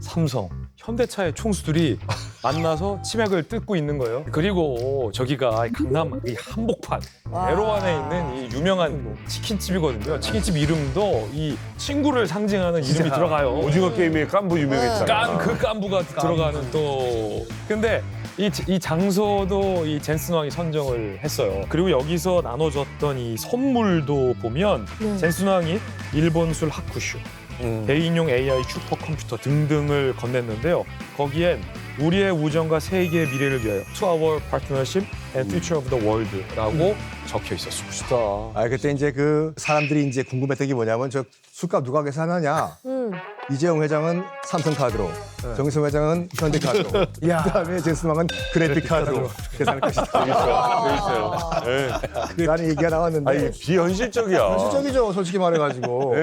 삼성, 현대차의 총수들이 만나서 치맥을 뜯고 있는 거예요. 그리고 저기가 강남 이 한복판 에로안에 있는 이 유명한 치킨집이거든요. 치킨집 이름도 이 친구를 상징하는 이름이 들어가요. 오징어 게임에 깐부 유명했잖아. 그 깐부가 들어가는 또. 근데 이 장소도 이 젠슨 왕이 선정을 했어요. 그리고 여기서 나눠줬던 이 선물도 보면 젠슨 왕이 일본 술 하쿠슈, 대인용 AI 슈퍼컴퓨터 등등을 건넸는데요. 거기엔 우리의 우정과 세계의 미래를 위하여 To Our Partnership and Future of the World라고 적혀 있었습니다. 아 그때 이제 그 사람들이 이제 궁금했던 게 뭐냐면 저 술값 누가 계산하냐. 이재용 회장은 삼성카드로, 정의성 회장은 현대카드로, 그다음에 젠슨왕은 그래픽카드로 계산할 것이다. 재밌어요. 라는 얘기가 나왔는데 아니, 비현실적이야. 현실적이죠, 솔직히 말해가지고.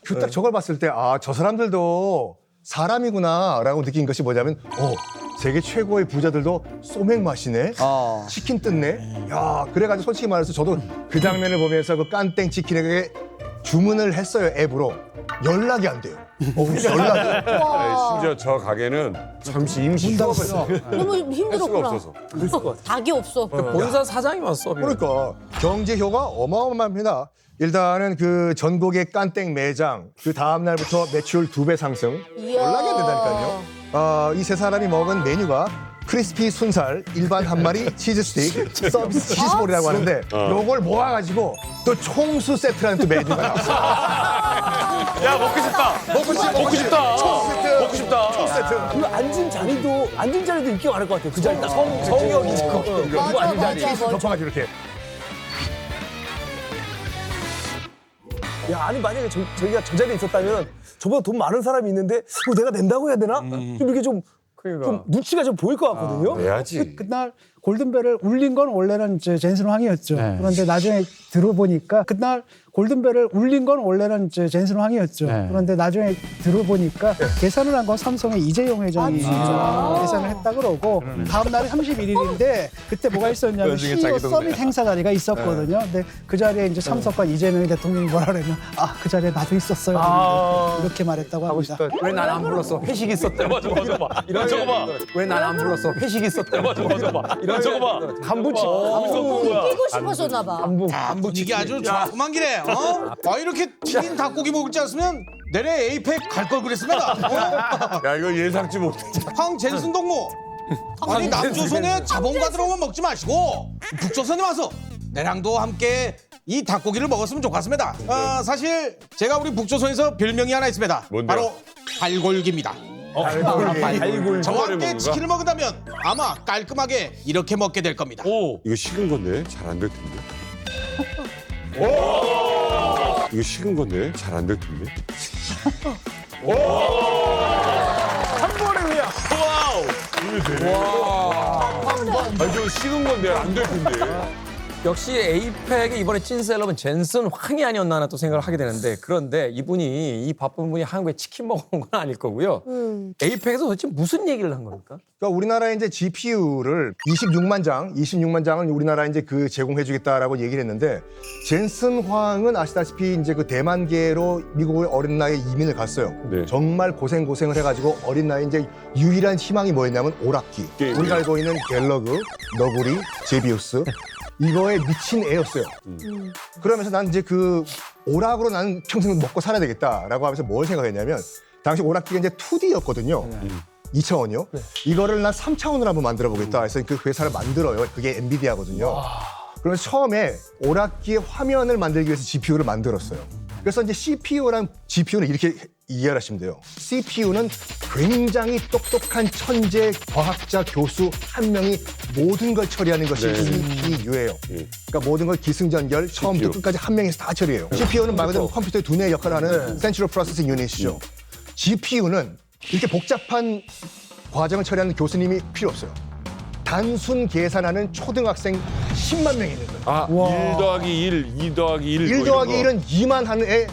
그 딱 저걸 봤을 때 아, 저 사람들도 사람이구나라고 느낀 것이 뭐냐면 세계 최고의 부자들도 소맥 마시네, 치킨 뜯네. 야, 그래가지고 솔직히 말해서 저도 그 장면을 보면서 그 깐땡 치킨에게 주문을 했어요, 앱으로. 연락이 안 돼요. 연락이. 심지어 저 가게는 잠시 임시 휴업했어. 너무 힘들었구나. 할 수가 없어서. 닭이 없어. 본사 사장이 왔어. 그러니까 경제 효과 어마어마합니다. 일단은 그 전국의 깐땡 매장, 그 다음 날부터 매출 2배 상승. 연락이 안 된다니까요. 이 세 사람이 먹은 메뉴가 크리스피 순살, 일반 한 마리, 치즈 스틱, 서비스 치즈볼이라고 하는데 요걸 모아가지고 또 총수 세트라는 또 메뉴가 나왔어요. 야, 먹고 싶다. 먹고 싶다. 총수 세트. 먹고 싶다. 총수 세트. 그 앉은 자리도 인기가 많을 것 같아요. 그 자리 성격이 그거 앉은 자리. 케이스 덮어가지고 이렇게. 야, 아니 만약에 저희가 저 자리에 있었다면 저보다 돈 많은 사람이 있는데 내가 낸다고 해야 되나? 좀 이렇게 좀 눈치가 좀 보일 것 같거든요. 내야지. 그날 골든벨을 울린 건 원래는 이제 젠슨 황이었죠. 그런데 나중에 들어보니까 그날 골든벨을 울린 건 원래는 이제 젠슨 황이었죠. 그런데 나중에 들어보니까 계산을 한 건 삼성의 이재용 회장이 계산을 했다 그러고 다음 날이 31일인데 그때 뭐가 있었냐면 CEO 서밋 행사 자리가 있었거든요. 근데 그 자리에 이제 참석한 이재명 대통령이 뭐라 그러면 그 자리에 나도 있었어요. 이렇게 말했다고 합니다. 왜 난 안 불렀어? 회식 있었대. 맞아. 이런 저거 봐. 왜 난 안 불렀어? 회식 있었대. 맞아. 이런 저거 봐. 간부치. 끼고 싶었었나 봐. 이게 아주 조그만 길에 이렇게 튀긴 닭고기 먹을 줄 알았으면 내래 에이펙 갈 걸 그랬습니다. 야, 이거 예상치 못했지. 황젠슨 동무. 아니 남조선에 자본가 들어오면 먹지 마시고 북조선에 와서 내랑도 함께 이 닭고기를 먹었으면 좋겠습니다. 사실 제가 우리 북조선에서 별명이 하나 있습니다. 뭔데요? 바로 발골기입니다. 발골. 저와 함께 치킨을 먹는다면 아마 깔끔하게 이렇게 먹게 될 겁니다. 이거 식은 건데 잘 안 될 텐데. 이거 식은 건데 잘 안 될 텐데. 한 번에 그냥. 와우. 이게 돼. 아니, 저 식은 건데 안 될 텐데. 역시 에이펙의 이번에 찐셀럽은 젠슨 황이 아니었나 하나 또 생각을 하게 되는데 그런데 이분이 이 바쁜 분이 한국에 치킨 먹어온 건 아닐 거고요. 에이펙에서 도대체 무슨 얘기를 한 겁니까? 그러니까 우리나라에 이제 GPU를 26만 장을 우리나라에 이제 그 제공해주겠다라고 얘기를 했는데 젠슨 황은 아시다시피 이제 그 대만계로 미국의 어린 나이에 이민을 갔어요. 정말 고생을 해가지고 어린 나이에 이제 유일한 희망이 뭐였냐면 오락기. 우리가 알고 있는 갤러그, 너구리, 제비우스. 이거에 미친 애였어요. 그러면서 난 이제 그 오락으로 나는 평생 먹고 살아야 되겠다라고 하면서 뭘 생각했냐면 당시 오락기가 이제 2D였거든요. 2차원이요. 이거를 난 3차원으로 한번 만들어 보겠다 해서 그 회사를 만들어요. 그게 엔비디아거든요. 그래서 처음에 오락기의 화면을 만들기 위해서 GPU를 만들었어요. 그래서 이제 CPU랑 GPU는 이렇게 이해하시면 돼요. CPU는 굉장히 똑똑한 천재 과학자 교수 한 명이 모든 걸 처리하는 것이 CPU예요. 그러니까 모든 걸 기승전결 처음부터 끝까지 한 명이서 다 처리해요. CPU는 말 그대로 컴퓨터의 두뇌 역할을 하는 Central Processing Unit이죠. GPU는 이렇게 복잡한 과정을 처리하는 교수님이 필요 없어요. 단순 계산하는 초등학생 10만 명이 있는 거예요. 1 더하기 1, 2 더하기 1. 1 더하기 1은 2만 하는 애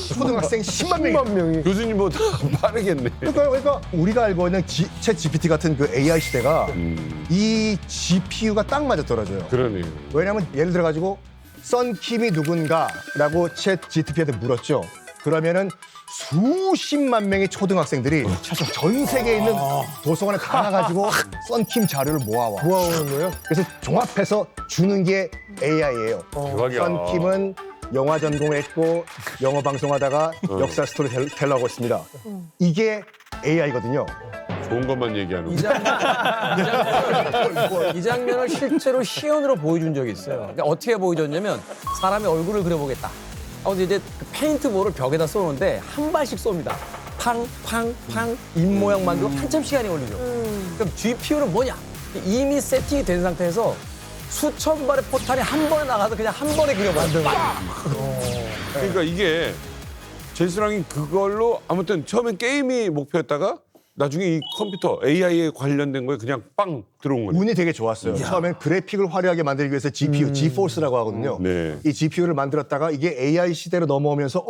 초등학생 10만 명이. 교수님보다 빠르겠네. 그러니까 우리가 알고 있는 챗 GPT 같은 그 AI 시대가 이 GPU가 딱 맞아떨어져요. 그러네요. 왜냐하면 예를 들어가지고 썬킴이 누군가라고 챗 GPT한테 물었죠. 그러면은 수십만 명의 초등학생들이 전 세계에 있는 도서관에 가가지고 썬킴 자료를 모아오는 거예요. 그래서 종합해서 주는 게 AI예요. 대박이야. 썬킴은 영화 전공했고 영어 방송하다가 역사 스토리텔러 하고 있습니다. 이게 AI거든요. 좋은 것만 얘기하는 이 장면을 실제로 시연으로 보여준 적이 있어요. 그러니까 어떻게 보여줬냐면 사람의 얼굴을 그려보겠다. 근데 이제 그 페인트볼을 벽에다 쏘는데 한 발씩 쏩니다. 팡팡팡 입 모양 만들고 한참 시간이 걸리죠. 그럼 GPU는 뭐냐? 이미 세팅이 된 상태에서 수천 발의 포탄이 한 번에 나가서 그냥 한 번에 그냥 빵! 그러니까 이게 젠스랑이 그걸로 아무튼 처음엔 게임이 목표였다가 나중에 이 컴퓨터 AI에 관련된 거에 그냥 빵 들어온 거예요. 운이 되게 좋았어요. 처음엔 그래픽을 화려하게 만들기 위해서 GPU, GeForce라고 하거든요. 네. 이 GPU를 만들었다가 이게 AI 시대로 넘어오면서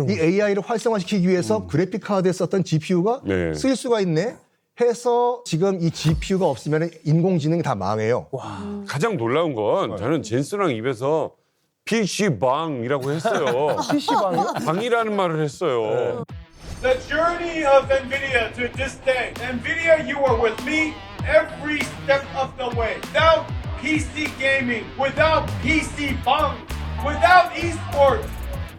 이 AI를 활성화시키기 위해서 그래픽 카드에 썼던 GPU가 네. 쓸 수가 있네 해서 지금 이 GPU가 없으면 인공지능이 다 망해요. 가장 놀라운 건 저는 젠스랑 입에서 PC방이라고 했어요. PC방이요? 방이라는 말을 했어요. The journey of NVIDIA to this day. NVIDIA, you are with me every step of the way. Without PC gaming, without PC bang, without esports,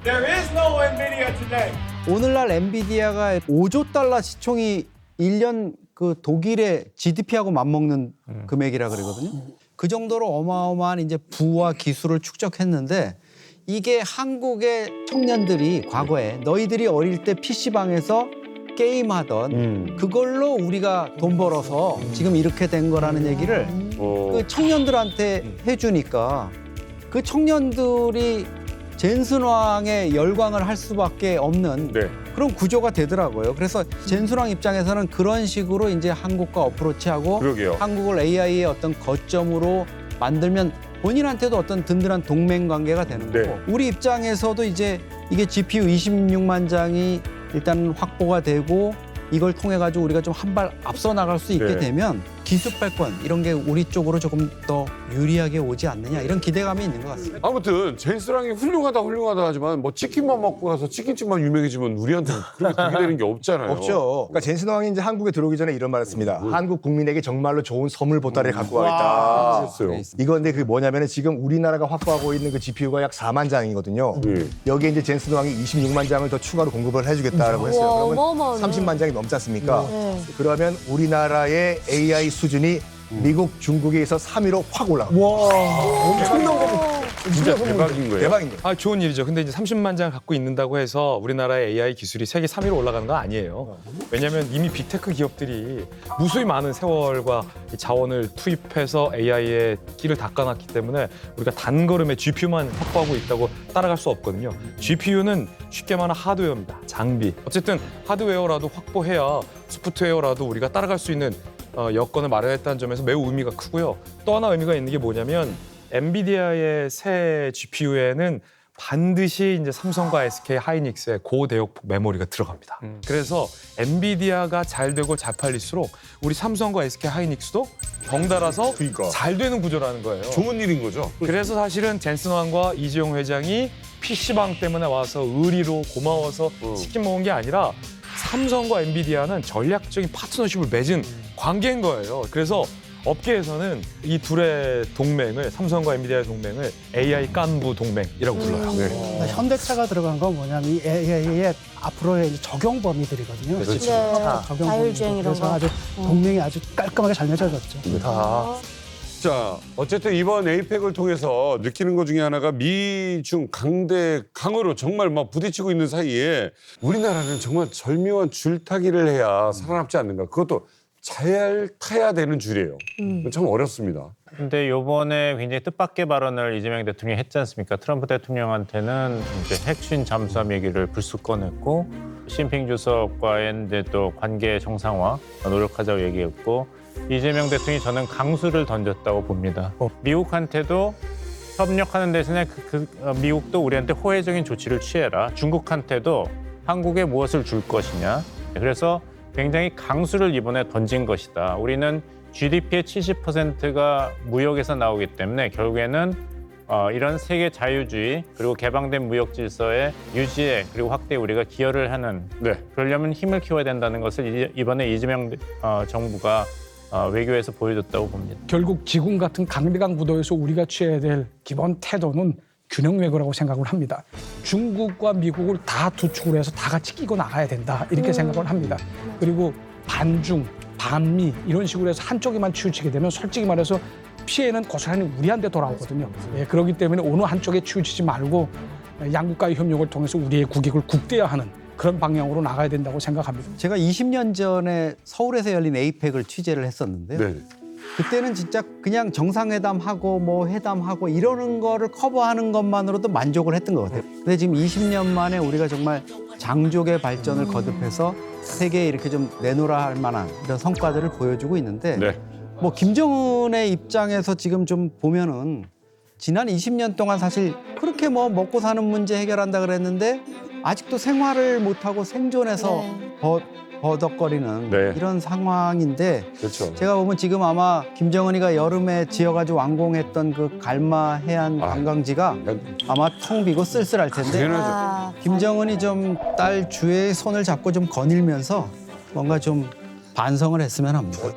there is no NVIDIA today. 오늘날 엔비디아가 5조 달러 시총이 1년 그 독일의 GDP하고 맞먹는 금액이라 그러거든요. 그 정도로 어마어마한 이제 부와 기술을 축적했는데 이게 한국의 청년들이 과거에 너희들이 어릴 때 PC방에서 게임하던 그걸로 우리가 돈 벌어서 지금 이렇게 된 거라는 얘기를 그 청년들한테 해주니까 그 청년들이 젠슨왕의 열광을 할 수밖에 없는 그런 구조가 되더라고요. 그래서 젠슨왕 입장에서는 그런 식으로 이제 한국과 어프로치하고 그러게요. 한국을 AI의 어떤 거점으로 만들면 본인한테도 어떤 든든한 동맹 관계가 되는 거고 우리 입장에서도 이제 이게 GPU 26만 장이 일단 확보가 되고 이걸 통해 가지고 우리가 좀 한 발 앞서 나갈 수 있게 되면 기술발권 이런 게 우리 쪽으로 조금 더 유리하게 오지 않느냐 이런 기대감이 있는 것 같습니다. 아무튼 젠스랑이 훌륭하다 하지만 뭐 치킨만 먹고 가서 치킨집만 유명해지면 우리한테는 그렇게 되게 되는 게 없잖아요. 없죠. 그러니까 젠슨왕이 이제 한국에 들어오기 전에 이런 말을 했습니다. 한국 국민에게 정말로 좋은 선물 보따리를 갖고 와있다. 이건데 그게 뭐냐면 지금 우리나라가 확보하고 있는 그 GPU가 약 4만 장이거든요. 여기에 이제 젠슨왕이 26만 장을 더 추가로 공급을 해주겠다라고 했어요. 그러면 어마어마하네. 30만 장이 넘지 않습니까? 네. 그러면 우리나라의 AI 수준이 미국, 중국에서 3위로 확 올라가. 엄청난 거. 진짜 대박인 거예요. 대박인 거예요. 아, 좋은 일이죠. 근데 이제 30만 장 갖고 있는다고 해서 우리나라의 AI 기술이 세계 3위로 올라가는 건 아니에요. 왜냐하면 이미 빅테크 기업들이 무수히 많은 세월과 자원을 투입해서 AI의 길을 닦아놨기 때문에 우리가 단걸음에 GPU만 확보하고 있다고 따라갈 수 없거든요. GPU는 쉽게 말하면 하드웨어입니다. 장비. 어쨌든 하드웨어라도 확보해야 소프트웨어라도 우리가 따라갈 수 있는 여건을 마련했다는 점에서 매우 의미가 크고요. 또 하나 의미가 있는 게 뭐냐면 엔비디아의 새 GPU에는 반드시 이제 삼성과 SK 하이닉스의 고대역폭 메모리가 들어갑니다. 그래서 엔비디아가 잘 되고 잘 팔릴수록 우리 삼성과 SK 하이닉스도 덩달아서 잘 되는 구조라는 거예요. 좋은 일인 거죠. 그래서 사실은 젠슨왕과 이재용 회장이 PC방 때문에 와서 의리로 고마워서 치킨 먹은 게 아니라 삼성과 엔비디아는 전략적인 파트너십을 맺은 관계인 거예요. 그래서 업계에서는 이 둘의 동맹을 삼성과 엔비디아의 동맹을 AI 깐부 동맹이라고 불러요. 현대차가 들어간 건 뭐냐면 이 AI의 앞으로의 적용 범위들이거든요. 그렇죠. 네. 적용 자율주행 범위들. 이런 그래서 거. 아주 동맹이 아주 깔끔하게 잘 맺어졌죠. 자, 어쨌든 이번 에이펙을 통해서 느끼는 것 중에 하나가 미중 강으로 정말 막 부딪히고 있는 사이에 우리나라는 정말 절묘한 줄타기를 해야 살아남지 않는가. 그것도 잘 타야 되는 줄이에요. 참 어렵습니다. 근데 요번에 굉장히 뜻밖의 발언을 이재명 대통령이 했지 않습니까? 트럼프 대통령한테는 이제 핵심 잠수함 얘기를 불쑥 꺼냈고 시진핑 주석과의 이제 또 관계 정상화 노력하자고 얘기했고 이재명 대통령이 저는 강수를 던졌다고 봅니다. 미국한테도 협력하는 대신에 미국도 우리한테 호혜적인 조치를 취해라. 중국한테도 한국에 무엇을 줄 것이냐. 그래서 굉장히 강수를 이번에 던진 것이다. 우리는 GDP의 70%가 무역에서 나오기 때문에 결국에는 이런 세계 자유주의 그리고 개방된 무역 질서의 유지에 그리고 확대에 우리가 기여를 하는 그러려면 힘을 키워야 된다는 것을 이번에 이재명 정부가 외교에서 보여줬다고 봅니다. 결국 지금 같은 강대강 구도에서 우리가 취해야 될 기본 태도는 균형 외교라고 생각을 합니다. 중국과 미국을 다 두 축으로 해서 다 같이 끼고 나가야 된다 이렇게 생각을 합니다. 그리고 반중, 반미 이런 식으로 해서 한쪽에만 치우치게 되면 솔직히 말해서 피해는 고스란히 우리한테 돌아오거든요. 그렇기 때문에 어느 한쪽에 치우치지 말고 양국과의 협력을 통해서 우리의 국익을 국대화하는 그런 방향으로 나가야 된다고 생각합니다. 제가 20년 전에 서울에서 열린 에이펙을 취재를 했었는데요. 그때는 진짜 그냥 정상회담하고 뭐 회담하고 이러는 거를 커버하는 것만으로도 만족을 했던 것 같아요. 근데 지금 20년 만에 우리가 정말 장족의 발전을 거듭해서 세계에 이렇게 좀 내놓으라 할 만한 이런 성과들을 보여주고 있는데 네. 뭐 김정은의 입장에서 지금 좀 보면은 지난 20년 동안 사실 그렇게 뭐 먹고 사는 문제 해결한다 그랬는데 아직도 생활을 못하고 생존해서 버덕거리는 네. 이런 상황인데 그렇죠. 제가 보면 지금 아마 김정은이가 여름에 지어가지고 완공했던 그 갈마 해안 관광지가 아마 텅 비고 쓸쓸할 텐데 김정은이 좀 딸 주의 손을 잡고 좀 거닐면서 뭔가 좀 반성을 했으면 합니다.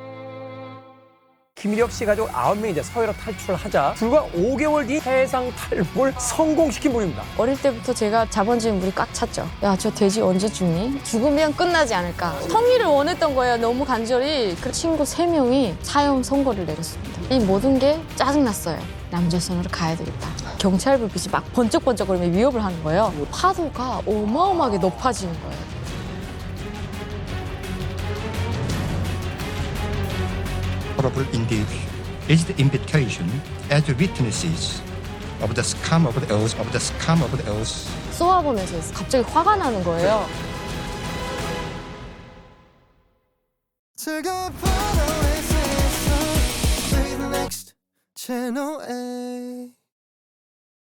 김일혁 씨 가족 9명이 이제 서해로 탈출을 하자 불과 5개월 뒤 해상 탈북을 성공시킨 분입니다. 어릴 때부터 제가 자본주의 물이 꽉 찼죠. 야, 저 돼지 언제 죽니? 죽으면 끝나지 않을까. 통일을 원했던 거예요. 너무 간절히. 그 친구 3명이 사형 선고를 내렸습니다. 이 모든 게 짜증났어요. 남조선으로 가야 되겠다. 경찰 불빛이 막 번쩍번쩍거리며 위협을 하는 거예요. 파도가 어마어마하게 높아지는 거예요. Horrible indeed is the invitation as witnesses of the scum of the earth, of the scum of the earth. 쏘아보면서 갑자기 화가 나는 거예요. 즐거운 파도의 세상 Play the next channel A